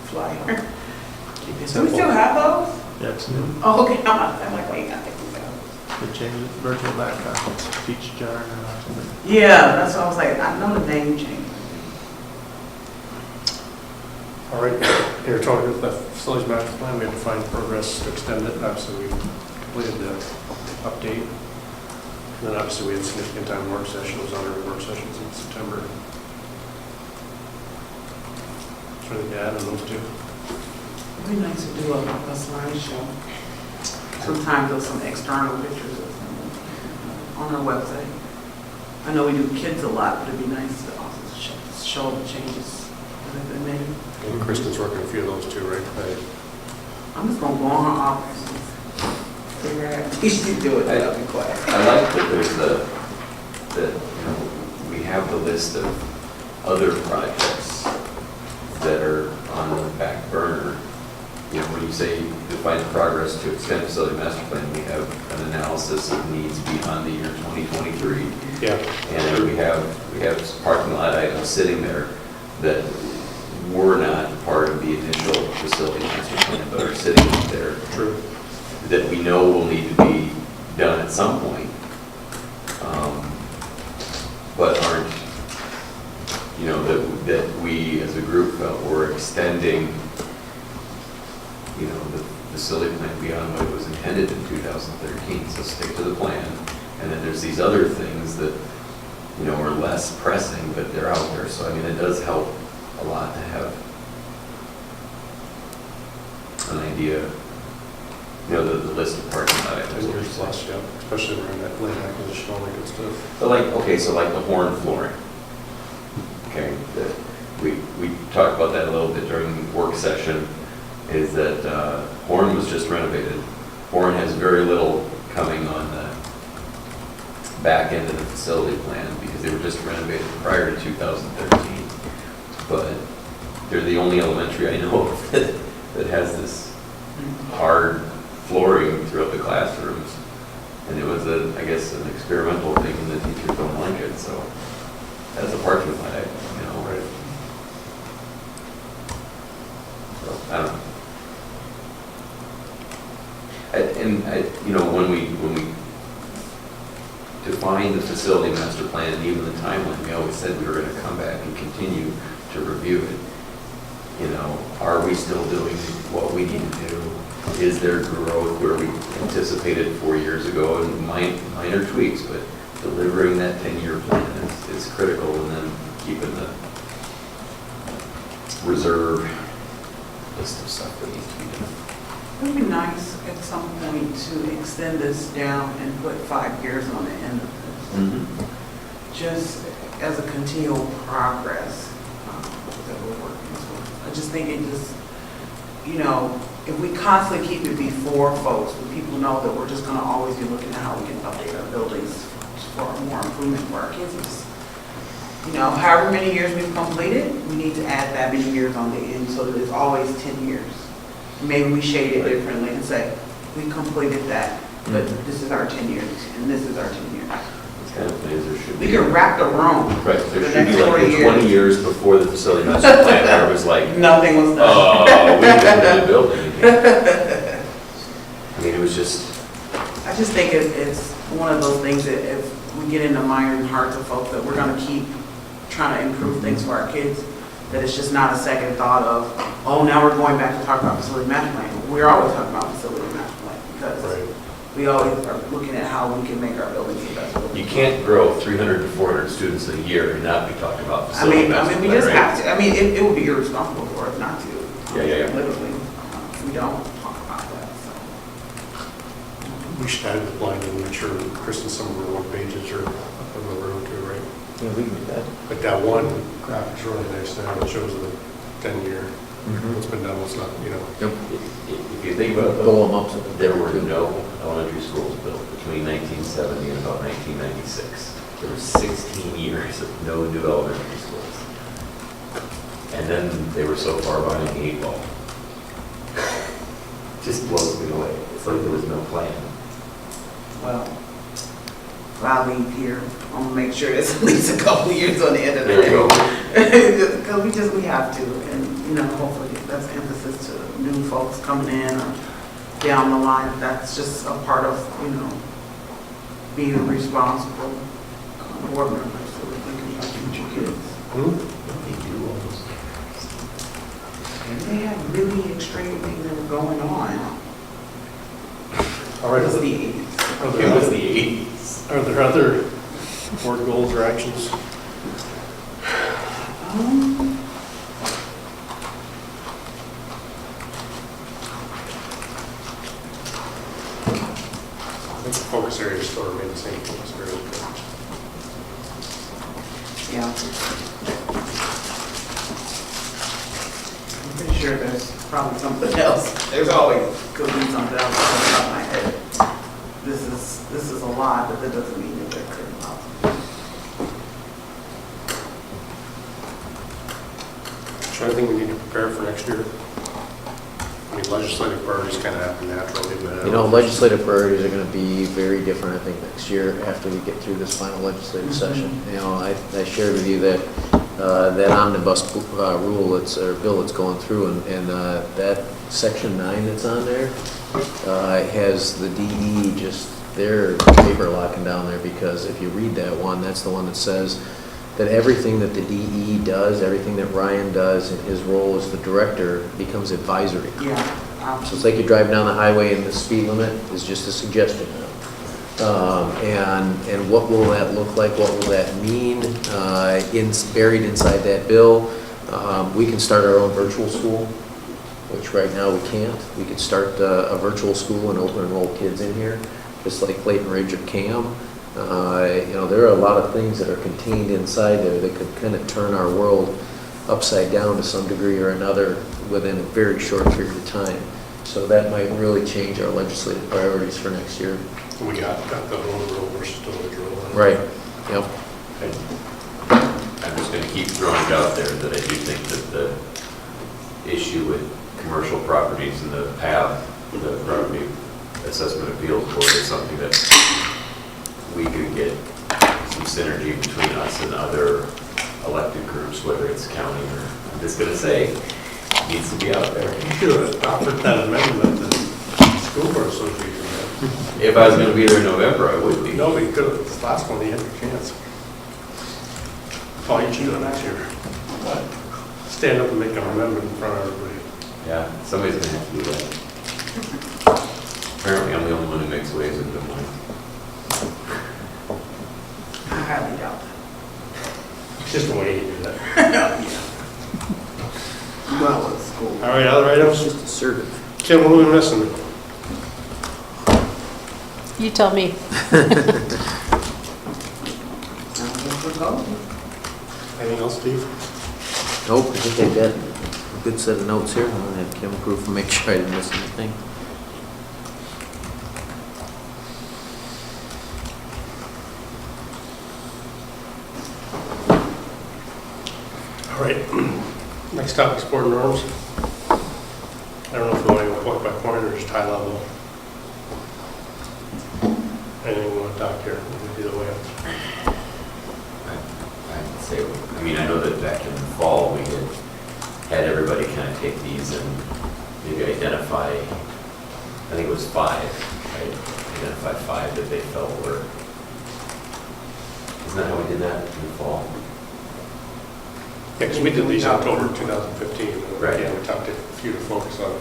flyer. Keep it Do we simple. still have those? Yeah, it's new. Oh, okay, I'm like, wait, I think we got those. They changed it, virtual backpack, it's peach jar or something. Yeah, that's what I was like, I know the name change. All right, here, talking about the facilities master plan, we have to find progress to extend it, obviously we completed the update. then obviously we had significant time work sessions, other work sessions in September. Is there anything to add on those two? It'd be nice to do a slideshow. Sometimes with some external pictures or something on our website. I know we do kids a lot, but it'd be nice to also show the changes that have been made. And Kristen's working a few of those too, right? I'm just gonna go on her office and figure out, you should do it, that'll be quiet. I like that there's that, you know, we have the list of other projects that are on the back burner. You know, when you say define progress to extend facility master plan, we have an analysis of needs beyond the year 2023. Yeah. And then we have some parking lot items sitting there that were not part of the initial facility master plan, but are sitting there. True. That we know will need to be done at some point, but aren't, you know, that we as a group felt were extending, you know, the facility plan beyond what it was intended in 2013, so stick to the plan. And then there's these other things that, you know, are less pressing, but they're out there. So, I mean, it does help a lot to have an idea, you know, the list of parking lot items. 10 years plus, yeah, especially around that land acquisition, all that good stuff. But like, okay, so like the Horn flooring. Okay, we talked about that a little bit during work session, is that Horn was just renovated. Horn has very little coming on the back end of the facility plan because they were just renovated prior to 2013. But they're the only elementary I know of that has this hard flooring throughout the classrooms. And it was, I guess, an experimental thing, and the teachers don't like it, so that's a parking lot, you know. Right. So, I don't know. You know, when we defined the facility master plan and even the timeline, we always said we were going to come back and continue to review it. You know, are we still doing what we need to do? Is there growth where we anticipated 4 years ago, and minor tweaks, but delivering that 10-year plan is critical, and then keeping the reserve list of stuff that needs to be done. It would be nice at some point to extend this down and put 5 years on the end of this. Just as a continual progress that we're working towards. I just think it just, you know, if we constantly keep it before folks, when people know that we're just gonna always be looking at how we can update our buildings for more improvement for our kids. It's, you know, however many years we've completed, we need to add that many years on the end so that it's always 10 years. Maybe we shade it differently and say, we completed that, but this is our 10 years, and this is our 10 years. It's kind of things there should be. We can wrap the room. Right, for there the should be next like 40 the 20 years. years before the facility master plan, where it was like, Nothing was done. oh, we didn't do the building. I mean, it was just, I just think it's one of those things that if we get in the minds and hearts of folks that we're gonna keep trying to improve things for our kids, that it's just not a second thought of, oh, now we're going back to talk about facility master plan. We're always talking about facility master plan because Right. we always are looking at how we can make our buildings the best buildings. you can't grow 300 to 400 students a year and not be talking about facility master we plan, just right? have to. I mean, it would be irresponsible for us not to. Yeah. Literally, we don't talk about that, so. We should add the blind and make sure Kristen, some of her work pages are up on the road too, right? Yeah, we can do that. Like that one graphic's really nice now, it shows the 10-year, what's been done, what's not, you know. Yep. If you think about it, Pull them up. So there were no elementary schools built between 1970 and about 1996. There were 16 years of no new elementary schools. And then they were so far behind the 8 ball. Just blows me away. It's like there was no plan. Well, I'll leave here. I'm gonna make sure it's at least a couple years on the end of the There you go. day. Because we have to, and, you know, hopefully that's emphasis to new folks coming in or down the line. That's just a part of, you know, being a responsible board member, so we're thinking about future kids. They do all those things. And they had really extreme things that were going on. All right, Because of the 80s. Are It there was other- the 80s. Are there other board goals or actions? I think the focus areas still remain the same focus areas. Yeah. I'm pretty sure there's probably something else. There's always could be something else off the top of my head. This is a lot, but that doesn't mean that there couldn't possibly. Is there anything we need to prepare for next year? I mean, legislative priorities kind of happen naturally, but. You know, legislative priorities are going to be very different, I think, next year after we get through this final legislative session. You know, I shared with you that, that omnibus rule, or bill that's going through, and that section 9 that's on there has the DE just, they're paper locking down there, because if you read that one, that's the one that says that everything that the DE does, everything that Ryan does in his role as the director becomes advisory. Yeah. So it's like you're driving down the highway and the speed limit is just a suggestion now. And what will that look like? What will that mean? Buried inside that bill, we can start our own virtual school, which right now we can't. We could start a virtual school and open enroll kids in here, just like Clayton Ridge or CAM. You know, there are a lot of things that are contained inside there that could kind of turn our world upside down to some degree or another within a very short period of time. So that might really change our legislative priorities for next year. We got the home rule versus the drill. Right, yep. I'm just going to keep throwing it out there that I do think that the issue with commercial properties and the PAB, the Property Assessment Appeals Board, is something that we could get some synergy between us and other elected groups, whether it's county or, I'm just going to say, it needs to be out there. You should have offered that amendment that the school board association had. If I was going to be there in November, I would be. No, but you could have, this last one, you had your chance. Oh, you should do it next year. Stand up and make an amendment in front of everybody. Yeah, somebody's going to have to do that. Apparently, I'm the only one who makes waves in Des Moines. I highly doubt It's just the way you do that. that. Well, it's school. All right, other items? Just assertive. Kim, what are we missing? You tell me. Anything else, Steve? Nope, I think I got a good set of notes here. I'm gonna have Kim approve and make sure I didn't miss anything. All right, next topic is board norms. I don't know if you want to go point by point or just high level. Anything you want to talk here, either way. I'd say, I mean, I know that back in the fall, we had everybody kind of take these and maybe identify, I think it was 5, right? Identify 5 that they felt were, isn't that how we did that in the fall? Yeah, because we did these in October 2015. and Right. again, we talked to a few to focus on.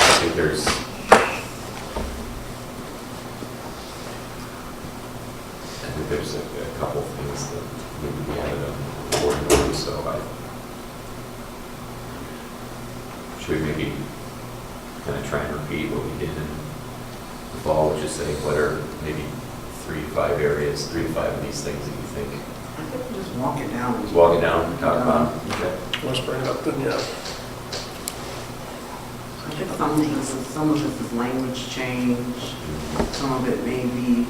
I think there's, a couple things that maybe we added on the board norms, so should we maybe kind of try and repeat what we did in the fall, which is say what are maybe 3 to 5 areas, 3 to 5 of these things that you think? I think we just walk it down. Just walk it down and talk about. Okay. Let's bring it up then, yeah. I think some of this is language change, some of it may be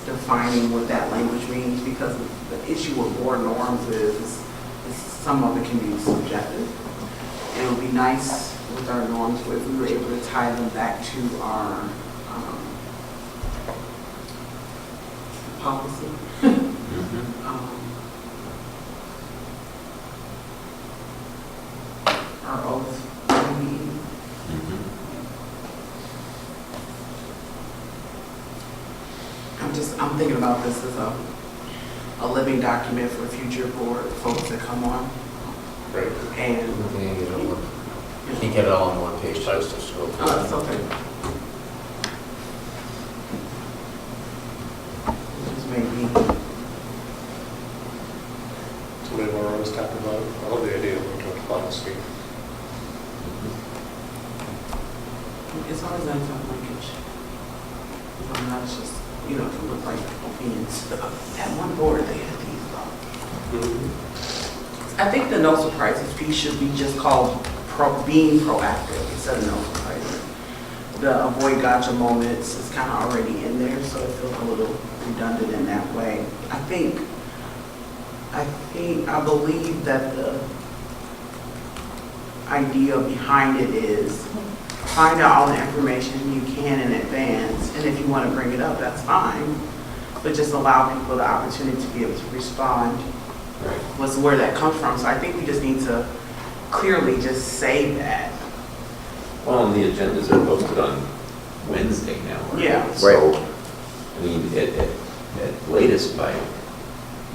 defining what that language means, because the issue with board norms is some of it can be subjective. It would be nice with our norms if we were able to tie them back to our policy. Our oath, maybe. I'm thinking about this as a living document for future board folks that come on. Right. And, Can't get it all on one page, so just scroll through. oh, that's okay. Just maybe, Somebody want to run this type of vote? I love the idea of looking at the policy. it's always nice to have linkage. Not just, you know, to look like opinions. At one board, they had these I think the no surprises piece should be just called being proactive instead of no surprises. The avoid gotcha moments is kind of already in there, so it feels a little redundant in that way. I believe that the idea behind it is find out all the information you can in advance, and if you want to bring it up, that's fine, but just allow people the opportunity to be able to respond. Right. Was where that comes from. So I think we just need to clearly just say that. Well, and the agendas are posted on Wednesday now. Right? Yeah. So, I mean, at latest by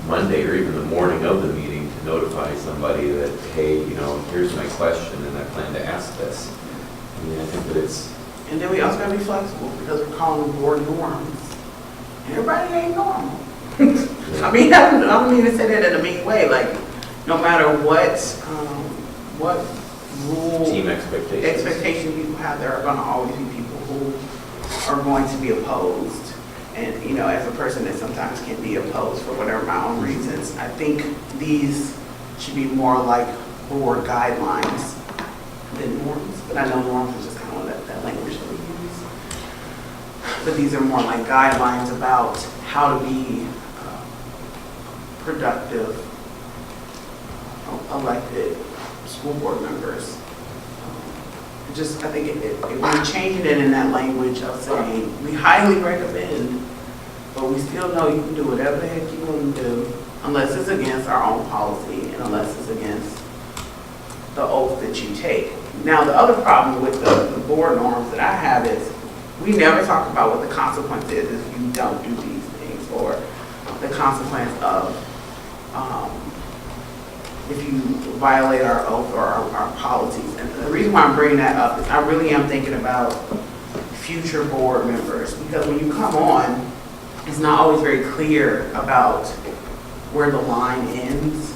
Monday or even the morning of the meeting to notify somebody that, hey, you know, here's my question and I plan to ask this. I mean, I think that it's, And then we also gotta be flexible because we're calling them board norms. And everybody ain't normal. I mean, I don't mean to say that in a mean way. Like, no matter what rule, team expectations. expectation people have, there are gonna always be people who are going to be opposed. And, you know, as a person that sometimes can be opposed for whatever my own reasons, I think these should be more like board guidelines than norms. But I know norms is just kind of that language that we use. But these are more like guidelines about how to be productive elected school board members. I think we're changing it in that language of saying, we highly recommend, but we still know you can do whatever the heck you want to do, unless it's against our own policy and unless it's against the oath that you take. Now, the other problem with the board norms that I have is we never talk about what the consequence is if you don't do these things, or the consequence of if you violate our oath or our policies. And the reason why I'm bringing that up is I really am thinking about future board members, because when you come on, it's not always very clear about where the line ends,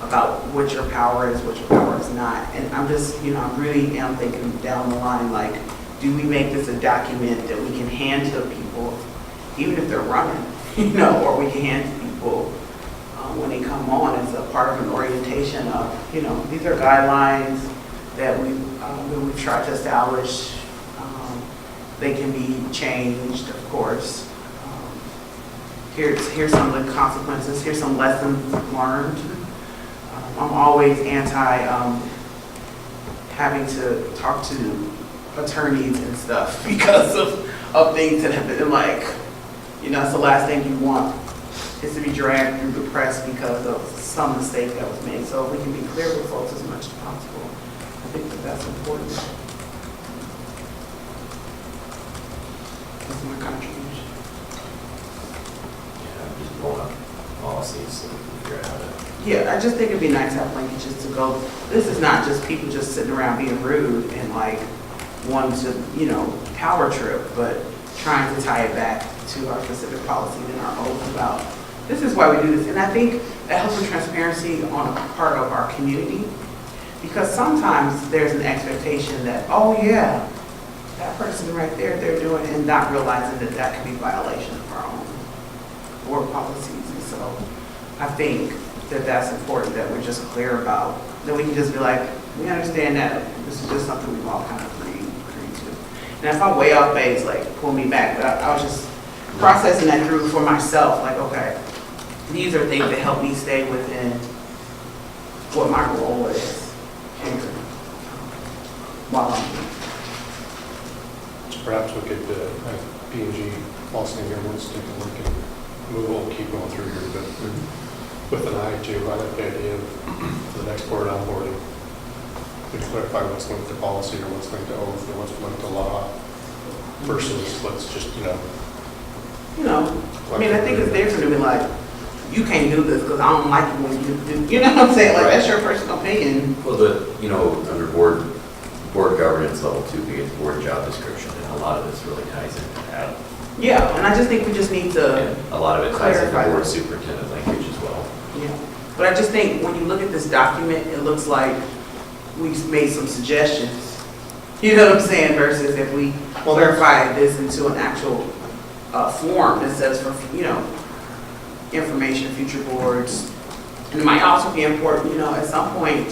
about what your power is, what your power is not. And I'm just, you know, I really am thinking down the line, like, do we make this a document that we can hand to people, even if they're running, you know, or we can hand to people when they come on as a part of an orientation of, you know, these are guidelines that we've tried to establish. They can be changed, of course. Here's some of the consequences. Here's some lessons learned. I'm always anti having to talk to attorneys and stuff because of things that have been like, you know, it's the last thing you want is to be dragged through the press because of some mistake that was made. So we can be clear with folks as much as possible. I think that that's important. That's my contribution. Yeah, just blowing up policies so we can figure out how to. Yeah, I just think it'd be nice to have linkages to go. This is not just people just sitting around being rude and like wanting to, you know, power trip, but trying to tie it back to our specific policy and our oath about this is why we do this. And I think that helps with transparency on a part of our community, because sometimes there's an expectation that, oh yeah, that person right there, they're doing, and not realizing that that could be violation of our own board policies. And so I think that that's important, that we're just clear about, that we can just be like, we understand that this is just something we've all kind of agreed to. And if I'm way off base, like pull me back, but I was just processing that through for myself, like, okay, these are things that help me stay within what my role is here while I'm here. Perhaps we could, P&G, while sitting here, let's take a look and we'll keep going through here, but with an eye to, I like the idea of for the next board onboarding, we clarify what's linked to policy or what's linked to oath or what's linked to law versus what's just, You know, I mean, I think it's different to be like, you can't do this because I don't like it when you do, you know what I'm saying? Like, that's your personal opinion. Well, under board governance level 2B, it's board job description, and a lot of this really ties into that. Yeah, and I just think we just need to, And a lot of it ties into clarify board this. superintendent language as well. yeah. But I just think when you look at this document, it looks like we've made some suggestions. You know what I'm saying? Versus if we Well, clarify this into an actual form that says for, you know, information, future boards. And it might also be important, you know, at some point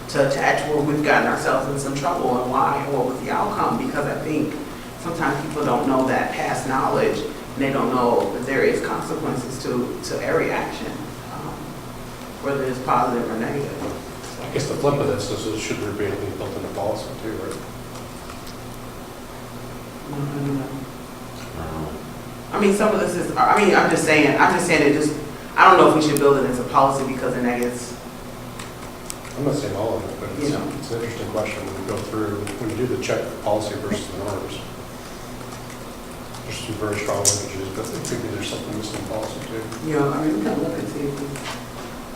to attach where we've gotten ourselves in some trouble and why, and what was the outcome, because I think sometimes people don't know that past knowledge, and they don't know that there is consequences to every action, whether it's positive or negative. I guess the flip of this is, should there be anything built into policy too, right? I mean, some of this is, I mean, I'm just saying it just, I don't know if we should build it as a policy because of negatives. I'm not saying all of it, but You know. it's an interesting question when you go through, when you do the check policy versus the norms. There's some very strong images, but it could be there's something missing in policy too. You know, I mean, we can look and see if there's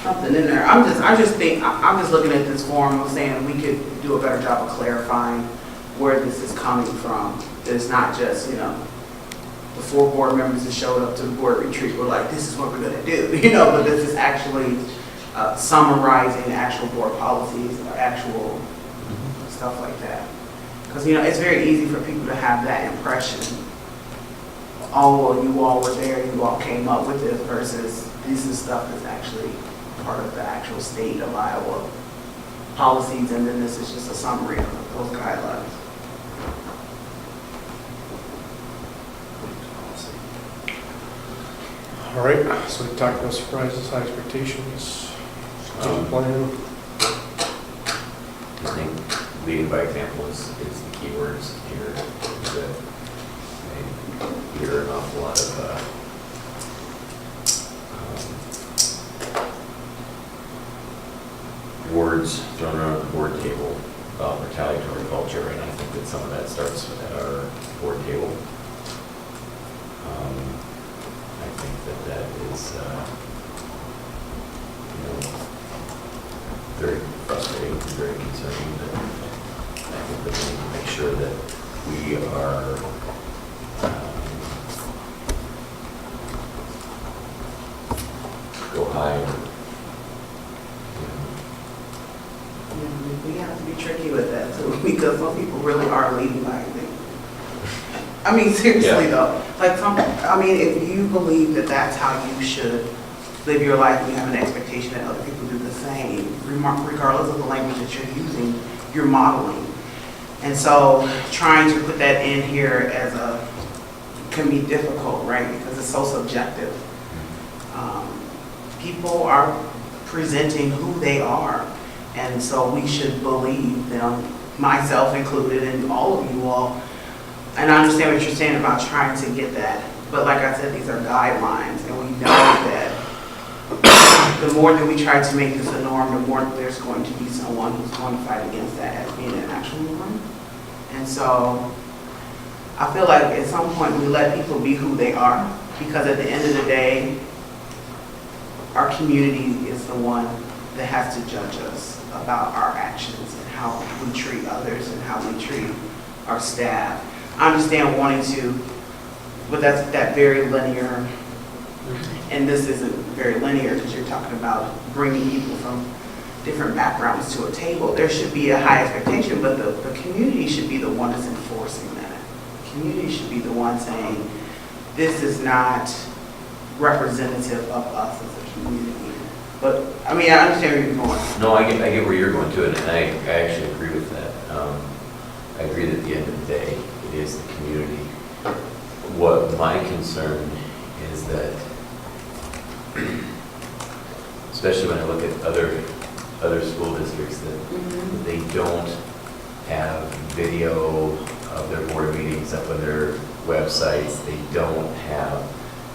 something in there. I'm just looking at this form, I'm saying we could do a better job of clarifying where this is coming from. It's not just, you know, the 4 board members that showed up to the board retreat were like, this is what we're gonna do, you know, but this is actually summarizing actual board policies or actual stuff like that. Because, you know, it's very easy for people to have that impression. Oh, well, you all were there, you all came up with this, versus this is stuff that's actually part of the actual state of Iowa policies, and then this is just a summary of those guidelines. All right, so we talked about surprises, high expectations, strategic plan. I think leading by example is the key words here, that I hear an awful lot of words thrown around the board table about retaliatory culture, and I think that some of that starts at our board table. I think that is, very frustrating and very concerning, but I think that we need to make sure that we are go high and, We have to be tricky with that too, because some people really are leading by example. I mean, seriously Yeah. though, like if you believe that that's how you should live your life, and you have an expectation that other people do the same, regardless of the language that you're using, you're modeling. And so trying to put that in here can be difficult, right? Because it's so subjective. People are presenting who they are. And so we should believe them, myself included, and all of you all. And I understand what you're saying about trying to get that. But like I said, these are guidelines, and we know that the more that we try to make this a norm, the more there's going to be someone who's going to fight against that as being an actual norm. And so I feel like at some point we let people be who they are, because at the end of the day, our community is the one that has to judge us about our actions and how we treat others and how we treat our staff. I understand wanting to, but that's that very linear, and this isn't very linear because you're talking about bringing people from different backgrounds to a table. There should be a high expectation, but the community should be the one that's enforcing that. The community should be the one saying, this is not representative of us as a community. But, I mean, I understand where you're going. No, I get where you're going to, and I actually agree with that. I agree that at the end of the day, it is the community. What my concern is that, especially when I look at other school districts, that they don't have video of their board meetings up on their websites. They don't have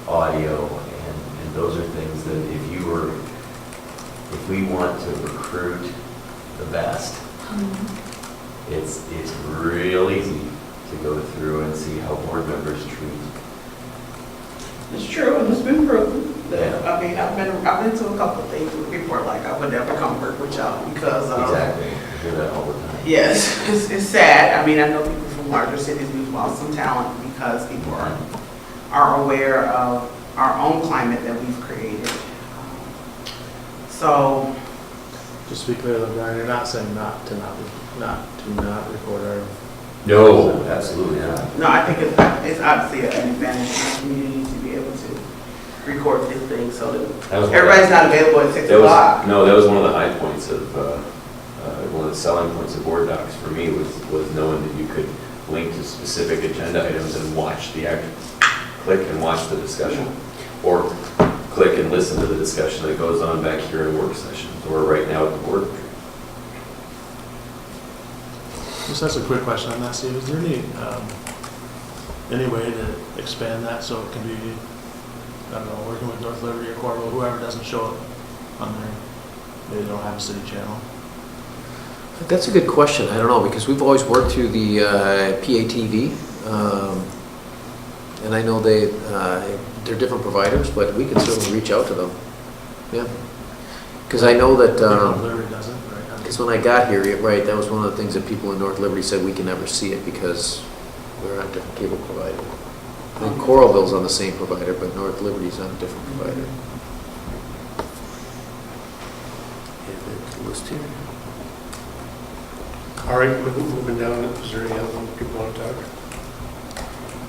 audio, and those are things that if we want to recruit the best, it's real easy to go through and see how board members treat. It's true, and it's been proven. I mean, I've been to a couple of things where people are like, I would never come work with y'all because of. Exactly, I hear that all the time. Yes, it's sad. I mean, I know people from larger cities, we've lost some talent because people are aware of our own climate that we've created. So, Just to be clear though, Brian, you're not saying not to record our. No, absolutely not. no, I think it's obviously an advantage for the community to be able to record these things so that That was one of everybody's not available at 6 That o'clock. was, no, that was one of the high points of, one of the selling points of board docs for me was knowing that you could link to specific agenda items and watch the click and watch the discussion. Or click and listen to the discussion that goes on back here in work sessions or right now at the board. Just ask a quick question on that, Steve. Is there any way to expand that so it can be, I don't know, working with North Liberty or Corvo, whoever doesn't show up on there, maybe they don't have a city channel? That's a good question. I don't know, because we've always worked through the PATV, and I know they're different providers, but we can certainly reach out to them. Yeah. Because I know that, North Liberty doesn't, right? because when I got here, right, that was one of the things that people in North Liberty said, we can never see it because we're on a different cable provider. I think Coralville's on the same provider, but North Liberty's on a different provider. Have it listed here. All right, moving down, is there any other one people want to talk?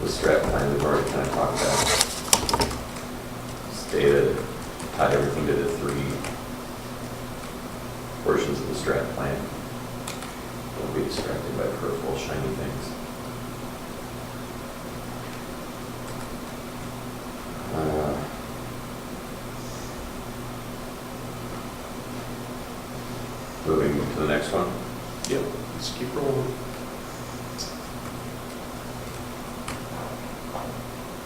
The strat plan we've already kind of talked about. Stated, tied everything to the 3 portions of the strat plan. Don't be distracted by peripheral shiny things. Moving to the next one. Yep, let's keep rolling.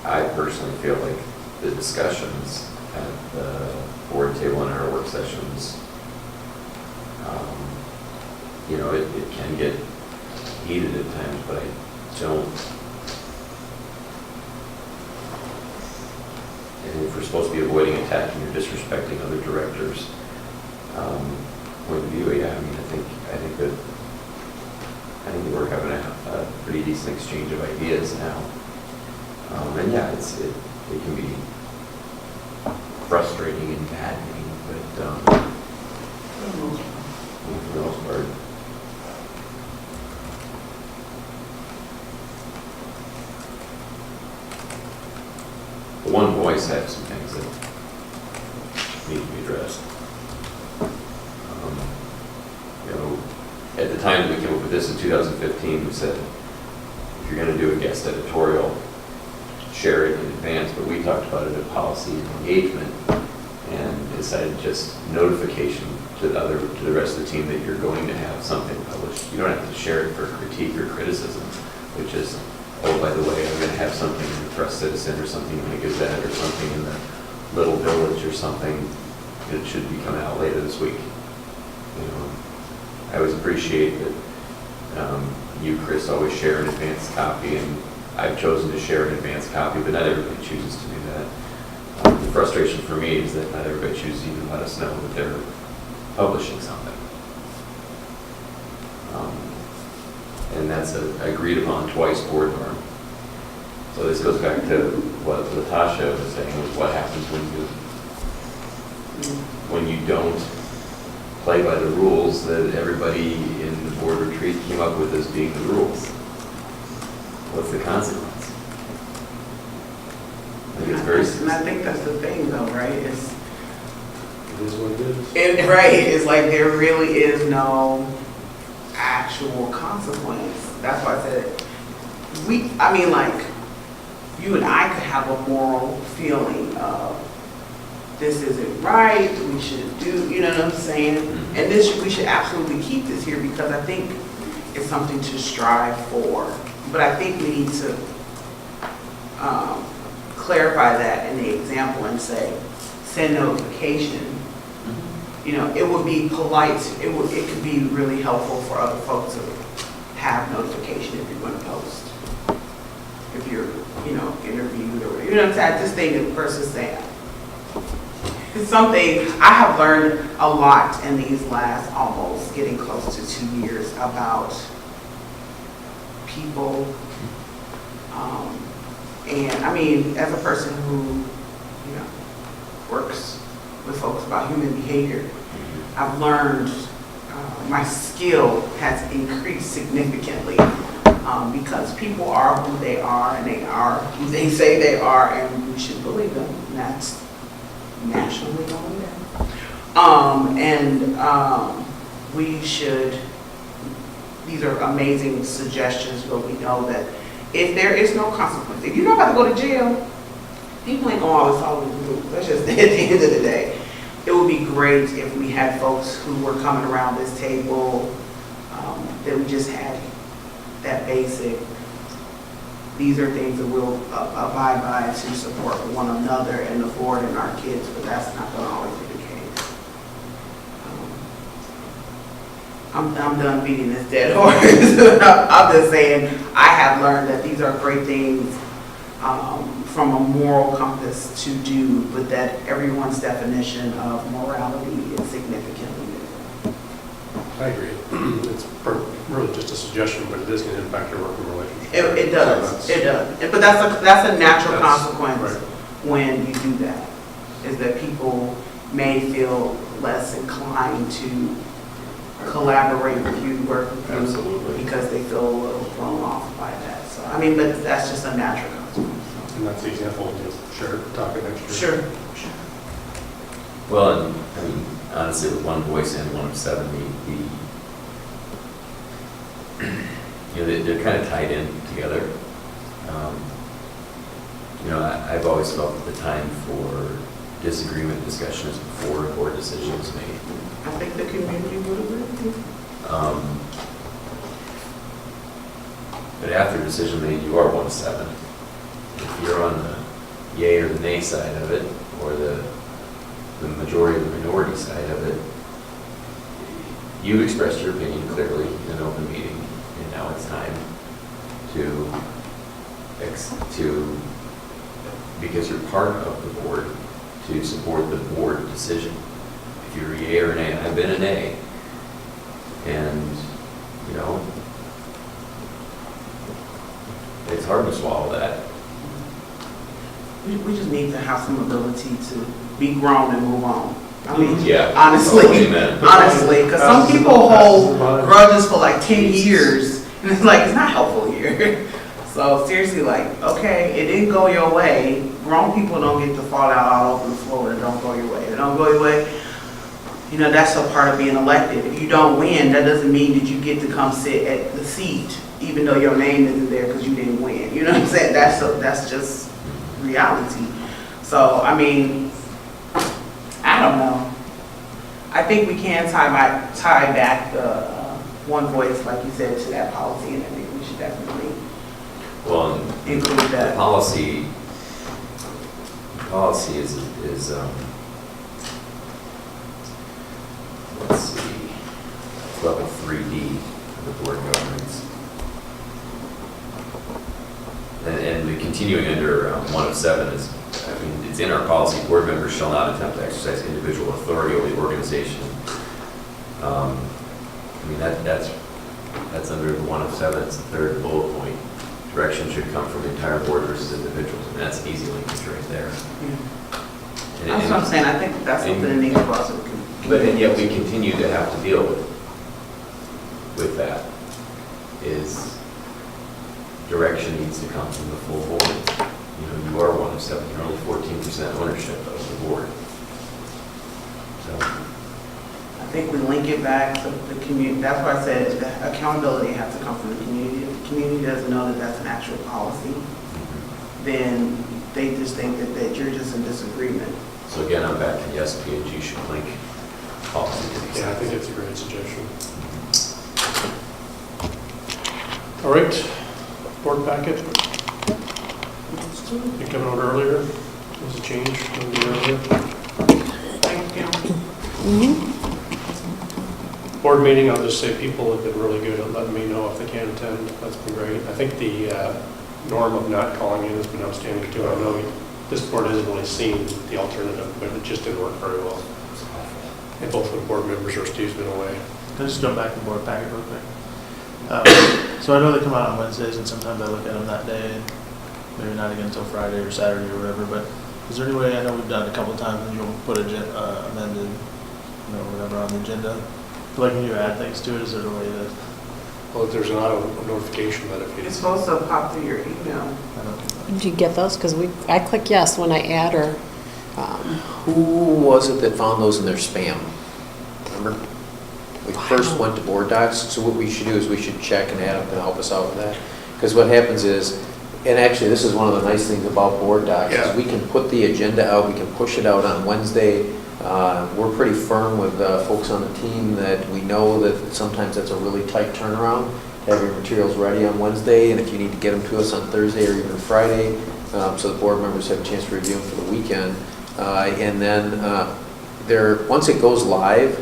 I personally feel like the discussions at the board table and our work sessions, it can get heated at times, but I don't. And if we're supposed to be avoiding attacking or disrespecting other directors, point of view, yeah, I mean, I think that we're having a pretty decent exchange of ideas now. And yeah, it can be frustrating and maddening, but for the most part. The one voice had some things that need to be addressed. At the time that we came up with this in 2015, we said, if you're going to do a guest editorial, share it in advance, but we talked about it in policy and engagement and decided just notification to the rest of the team that you're going to have something published. You don't have to share it for critique or criticism, which is, oh, by the way, I'm going to have something in the Press Citizen or something in the Gazette or something in the Little Village or something that should be coming out later this week. I always appreciate that you, Chris, always share an advanced copy, and I've chosen to share an advanced copy, but not everybody chooses to do that. The frustration for me is that not everybody chooses to even let us know that they're publishing something. And that's agreed upon twice board norm. So this goes back to what Latasha was saying, was what happens when you don't play by the rules that everybody in the board retreat came up with as being the rules. What's the consequence? I think it's very. And I think that's the thing though, right? It is what it is. Right, it's like there really is no actual consequence. That's why I said, you and I could have a moral feeling of this isn't right, we should do, you know what I'm saying? And we should absolutely keep this here because I think it's something to strive for. But I think we need to clarify that in the example and say, send notification. It would be polite, it could be really helpful for other folks to have notification if you're going to post. If you're, interviewed or, what I'm saying, I just think that versus saying, It's something, I have learned a lot in these last almost getting close to 2 years about people. And I mean, as a person who, you know, works with folks about human behavior, I've learned my skill has increased significantly because people are who they are and they are who they say they are, and we should believe them. And that's nationally only there. We should, these are amazing suggestions, but we know that if there is no consequence, if you're not about to go to jail, people ain't gonna always follow the rules. That's just at the end of the day. It would be great if we had folks who were coming around this table, that we just had that basic, these are things that we'll abide by to support one another and the board and our kids, but that's not gonna always be the case. I'm done beating this dead horse. I'm just saying, I have learned that these are great things from a moral compass to do, but that everyone's definition of morality is significantly different. I agree. It's really just a suggestion, but it is going to impact your working relationship. It does, So it does. But that's a natural consequence right. when you do that, is that people may feel less inclined to collaborate with you, work with you. Absolutely. Because they feel a little thrown off by that. So, I mean, but that's just a natural consequence. And that's the example of share talking next year. Sure. Well, and I mean, honestly, with One Voice and One of Seven, you know, they're kind of tied in together. You know, I've always felt that the time for disagreement discussion is before a board decision is made. I think the community would agree with you. But after a decision made, you are 1 of 7. If you're on the yay or the nay side of it, or the majority or the minority side of it, you expressed your opinion clearly in an open meeting, and now it's time to because you're part of the board, to support the board decision. If you're a yay or a nay, I've been a nay, and you know, it's hard to swallow that. We just need to have some ability to be grown and move on. I mean, Yeah. honestly, Oh, amen. honestly, because some people hold grudges for like 10 years, and it's like, it's not helpful here. So seriously, like, okay, it didn't go your way. Grown people don't get to fall out all over the floor and don't go your way. It don't go your way. You know, that's a part of being elected. If you don't win, that doesn't mean that you get to come sit at the seat, even though your name isn't there because you didn't win. You know what I'm saying? That's just reality. So, I mean, I don't know. I think we can tie back the One Voice, like you said, to that policy, and I think we should definitely Well, include the that. policy is let's see, level 3D of the board governance. And the continuing under 1 of 7 is, I mean, it's in our policy, board members shall not attempt to exercise individual authority over the organization. I mean, that's under the 1 of 7, it's the third bullet point. Direction should come from the entire board versus individuals, and that's an easy linkage right there. And- That's what I'm saying. I think that's something that needs to also. and yet we continue to have to deal with that, is direction needs to come from the full board. You know, you are 1 of 7, you're only 14% ownership of the board. So, I think we link it back to the community. That's why I said the accountability has to come from the community. If the community doesn't know that that's an actual policy, then they just think that you're just in disagreement. so again, I'm back to the SPNG should link policy to these. Yeah, I think it's a great suggestion. All right, board packet. You coming out earlier? Was a change from the earlier? Thank you. Board meeting, I'll just say people have been really good at letting me know if they can't attend. That's been great. I think the norm of not calling in has been outstanding too. I know this board hasn't really seen the alternative, but it just didn't work very well. And both of the board members or Steve's been away. Can I just go back to the board packet real quick? So I know they come out on Wednesdays, and sometimes I look at them that day, and maybe not again until Friday or Saturday or whatever, but is there any way, I know we've done it a couple of times, and you'll put amended, whatever on the agenda, like when you add things to it, is there a way that, Well, there's an auto notification that if you. It's supposed to pop through your email. I don't, Do you get those? Because I click yes when I add or, Who was it that found those in their spam? Remember? We first went to board docs, so what we should do is we should check and Adam can help us out with that. Because what happens is, and actually this is one of the nice things about board docs, Yeah. is we can put the agenda out, we can push it out on Wednesday. We're pretty firm with folks on the team that we know that sometimes that's a really tight turnaround, to have your materials ready on Wednesday, and if you need to get them to us on Thursday or even Friday, so the board members have a chance to review them for the weekend. And then once it goes live,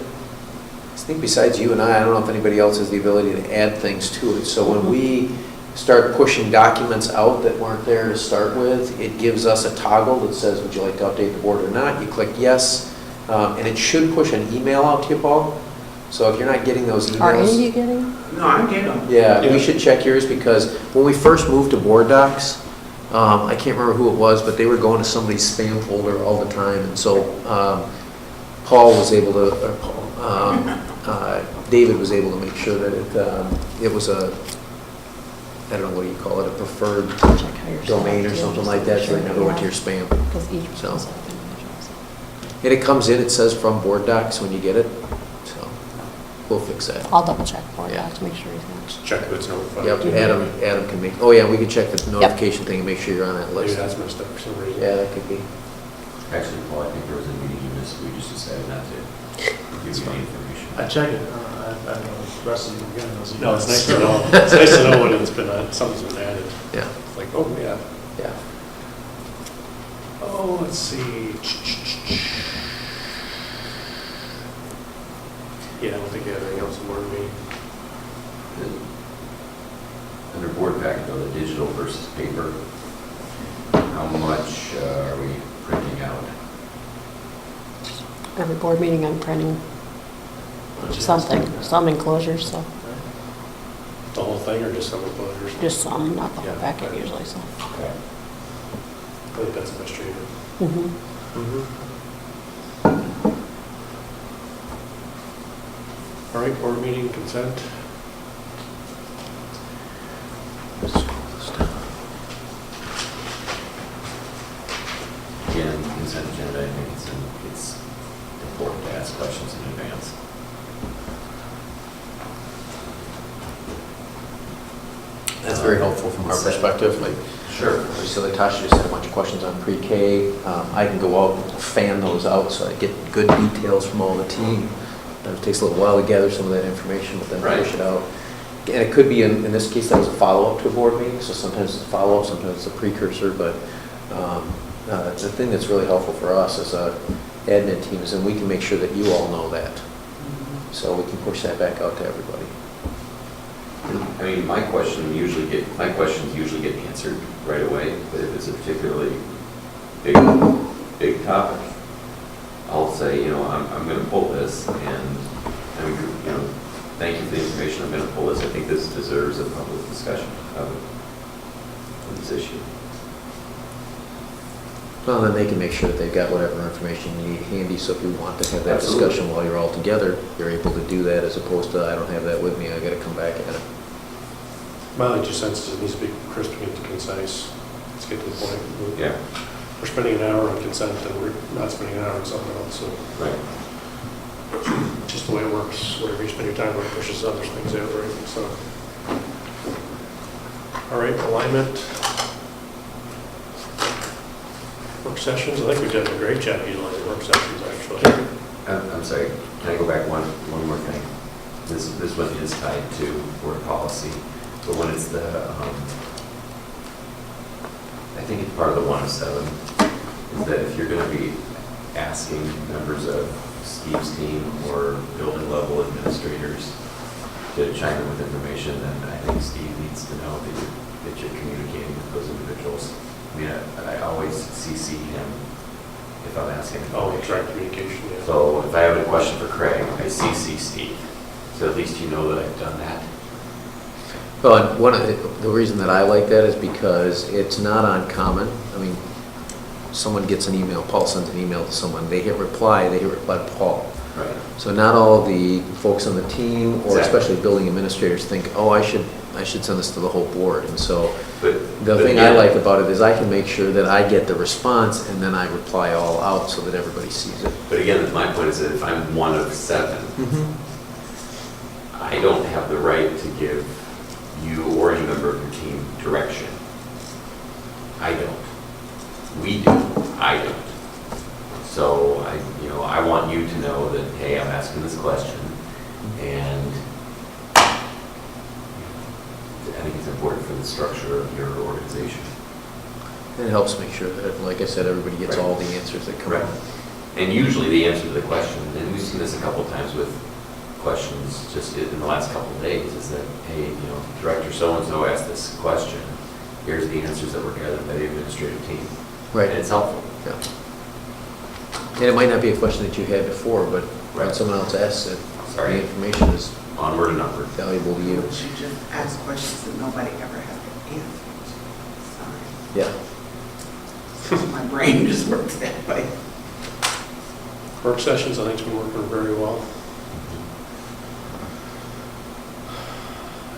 I think besides you and I don't know if anybody else has the ability to add things to it. So when we start pushing documents out that weren't there to start with, it gives us a toggle that says, would you like to update the board or not? You click yes, and it should push an email out to you, Paul. So if you're not getting those emails. are any of you getting? No, I get them. Yeah, Yeah. we should check yours because when we first moved to board docs, I can't remember who it was, but they were going to somebody's spam folder all the time. And so Paul was able to, or Paul, David was able to make sure that it was a, I don't know, what do you call it, a preferred Check how your domain or stuff something is, like that, so they sure never went to your spam. Because each So. one's like individuals. And it comes in, it says from board docs when you get it, so we'll fix that. I'll double check for you Yeah. to make sure he's not. Just check if it's notified. Yep, Adam can make, oh yeah, we can check the notification thing and make sure you're on that Maybe list. that's messed up for some reason. Yeah, that could be. Actually, Paul, I think there was a meeting you missed, we just decided not to give you any information. I check it, I don't know, the rest of you again, those. No, it's nice to know. It's nice to know when it's been, something's been added. Yeah, It's like, oh, yeah. yeah. Oh, let's see. Yeah, I don't think you have anything else in more than me. Under board packet, though, the digital versus paper, how much are we printing out? Every board meeting, I'm printing something, some enclosures, so The whole thing or just some enclosures? just some, not the whole Yeah. packet usually, so. Okay. I think that's frustrating. Mhm. All right, board meeting consent. Again, consent agenda, I think it's important to ask questions in advance. That's very helpful from our perspective, like, Sure. so Natasha just had a bunch of questions on pre-K. I can go out and fan those out, so I get good details from all the team. It takes a little while to gather some of that information, but then Right. push it out. And it could be, in this case, that was a follow-up to a board meeting, so sometimes it's a follow-up, sometimes it's a precursor, but the thing that's really helpful for us as a admin team is, and we can make sure that you all know that, so we can push that back out to everybody. I mean, my questions usually get answered right away, but if it's a particularly big topic, I'll say, I'm going to pull this, and, thank you for the information, I'm going to pull this, I think this deserves a public discussion of this issue. Well, then they can make sure that they've got whatever information you need handy, so if you want to have that Absolutely. discussion while you're all together, you're able to do that, as opposed to, I don't have that with me, I gotta come back at it. My two cents is it needs to be crisp and concise. Let's get to the point. Yeah, We're spending an hour on consent and we're not spending an hour on something else, so right. just the way it works, whatever you spend your time on pushes other things out, right? So, all right, alignment. Work sessions, I think we've done a great job utilizing work sessions, actually. I'm sorry, can I go back one more thing? This one is tied to board policy, but when it's I think it's part of the 107, is that if you're going to be asking members of Steve's team or building level administrators to chime in with information, then I think Steve needs to know that you're communicating with those individuals. I mean, I always CC him if I'm asking. Oh, information. direct communication, yeah. So if I have a question for Craig, I CC Steve. So at least you know that I've done that. Well, and one of the reason that I like that is because it's not uncommon. I mean, someone gets an email, Paul sends an email to someone, they hit reply to Paul. Right. So not all the folks on the team, or Exactly. especially building administrators, think, oh, I should send this to the whole board. And so But the but thing I again- like about it is I can make sure that I get the response and then I reply all out so that everybody sees it. But again, my point is that if I'm one of 7, I don't have the right to give you or any member of your team direction. I don't. We do. I don't. So I want you to know that, hey, I'm asking this question, and I think it's important for the structure of your organization. It helps make sure that, like I said, everybody gets all the answers that come Right. out. And usually the answer to the question, and we've seen this a couple of times with questions just in the last couple of days, is that, hey, Director so-and-so asked this question. Here's the answers that were gathered by the administrative team. Right. And it's helpful. Yeah. And it might not be a question that you had before, but when Right. someone else asks it, Sorry. the information is Onward and upward. valuable to you. You just ask questions that nobody ever had to answer. Yeah. Sorry. My brain just works that way. Work sessions, I think, has been working very well.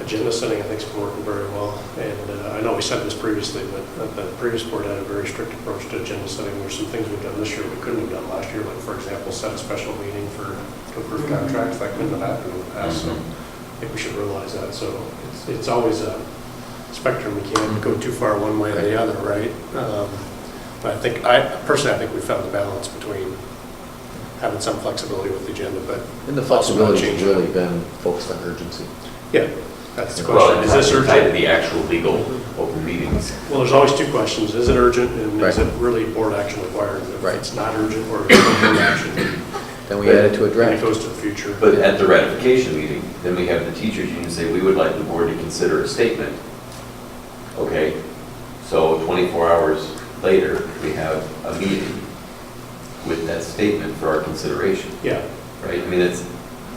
Agenda setting, I think, has been working very well. And I know we said this previously, but the previous board had a very strict approach to agenda setting. There's some things we've done this year we couldn't have done last year, like, for example, set a special meeting to approve contracts. That couldn't have happened in the past, so I think we should realize that. So it's always a spectrum. We can't go too far one way or the other, right? But personally, I think we found the balance between having some flexibility with the agenda, but And the also not flexibility has changing it. really been focused on urgency. Yeah, that's the Well, question. Is this it's tied to urgent? the actual legal open meetings. Well, there's always two questions. Is it urgent, and is Right. it really board action required? If Right. it's not urgent, or if it's not board action, Then we add it to a then it draft. goes to the future. But at the ratification meeting, then we have the teachers union say, we would like the board to consider a statement. Okay, so 24 hours later, we have a meeting with that statement for our consideration, Yeah. right? I mean, it's,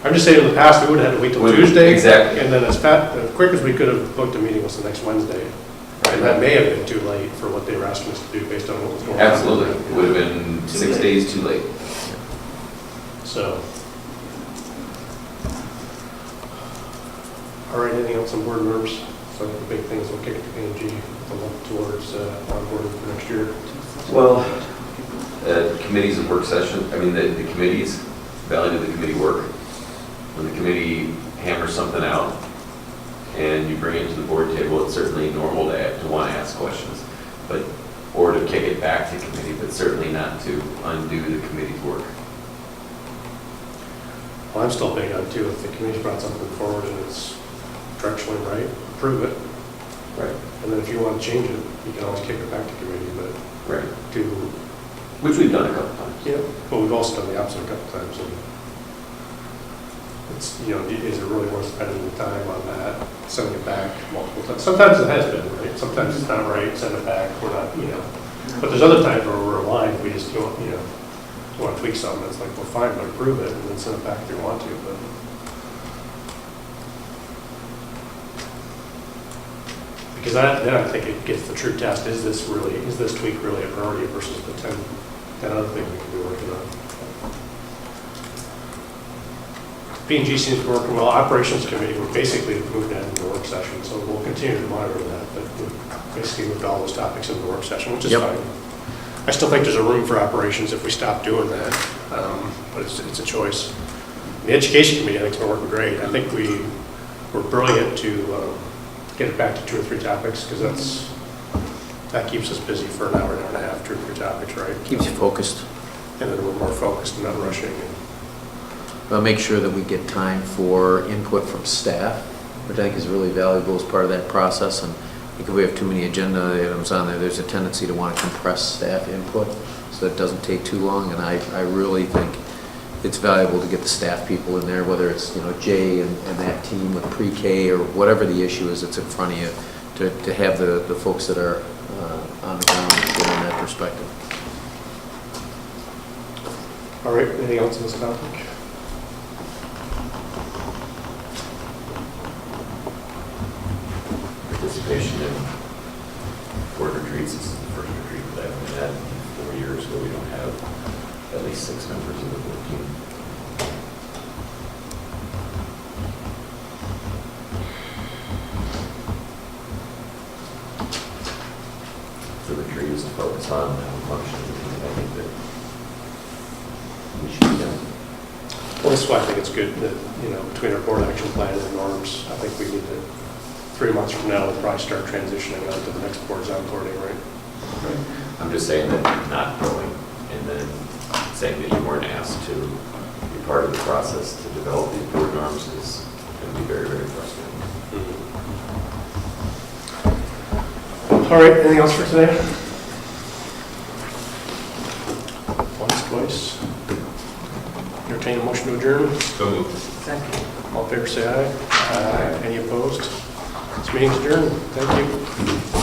I'm just saying, in the past, we would have had to wait till We- Tuesday. exactly. And then as quick as we could have booked a meeting was the next Wednesday. And that may have been too late for what they were asking us to do based on what was going on. absolutely, it would have been 6 days too late. So. All right, anything else on board members? So the big thing is we'll kick it to P&G, to look towards onboarding for next year. Well, committees and work session, I mean, the committees, value of the committee work. When the committee hammers something out and you bring it to the board table, it's certainly normal to want to ask questions, but, or to kick it back to committee, but certainly not to undo the committee's work. Well, I'm still big on too, if the committee's brought something forward and it's directionally right, approve it. Right. And then if you want to change it, you can always kick it back to committee, but Right. to, Which we've done a couple times. but we've also done the opposite a couple times. And it's, is it really worth spending the time on that, sending it back multiple times? Sometimes it has been, right? Sometimes it's not right, send it back, we're not, But there's other times where we're aligned, we just don't, want to tweak something, it's like, well, fine, but approve it, and then send it back if you want to, but. Because then I think it gets the true test, is this tweak really a priority versus the 10 other things we could be working on? P&G seems to be working well. Operations Committee, we're basically moved that into the work session, so we'll continue to monitor that, but we basically moved all those topics into the work session, which is Yep. fine. I still think there's a room for operations if we stop doing that, but it's a choice. The Education Committee, I think, has been working great. I think we were brilliant to get it back to 2 or 3 topics, because that keeps us busy for an hour and a half, 2 or 3 topics, right? Keeps you focused. And then we're more focused and not rushing. I'll make sure that we get time for input from staff, which I think is really valuable as part of that process. And I think if we have too many agenda items on there, there's a tendency to want to compress staff input so that it doesn't take too long. And I really think it's valuable to get the staff people in there, whether it's, Jay and that team with pre-K or whatever the issue is that's in front of you, to have the folks that are on the ground perspective. All right, anything else on this topic? Participation in board retreats, this is the first retreat that I've been at in 4 years where we don't have at least 6 members of the board team. The retreat is to focus on how we function, and I think that we should be done. Well, that's why I think it's good that, you know, between our board action plan and the norms, I think we need to, 3 months from now, we'll probably start transitioning on to the next board's onboarding, right? I'm just saying that not going and then saying that you weren't asked to be part of the process to develop these board norms is going to be very, very frustrating. All right, anything else for today? Once, twice. Entertain a motion to adjourn. So moved. Second. All in favor, say aye. Aye. Any opposed? This meeting's adjourned. Thank you.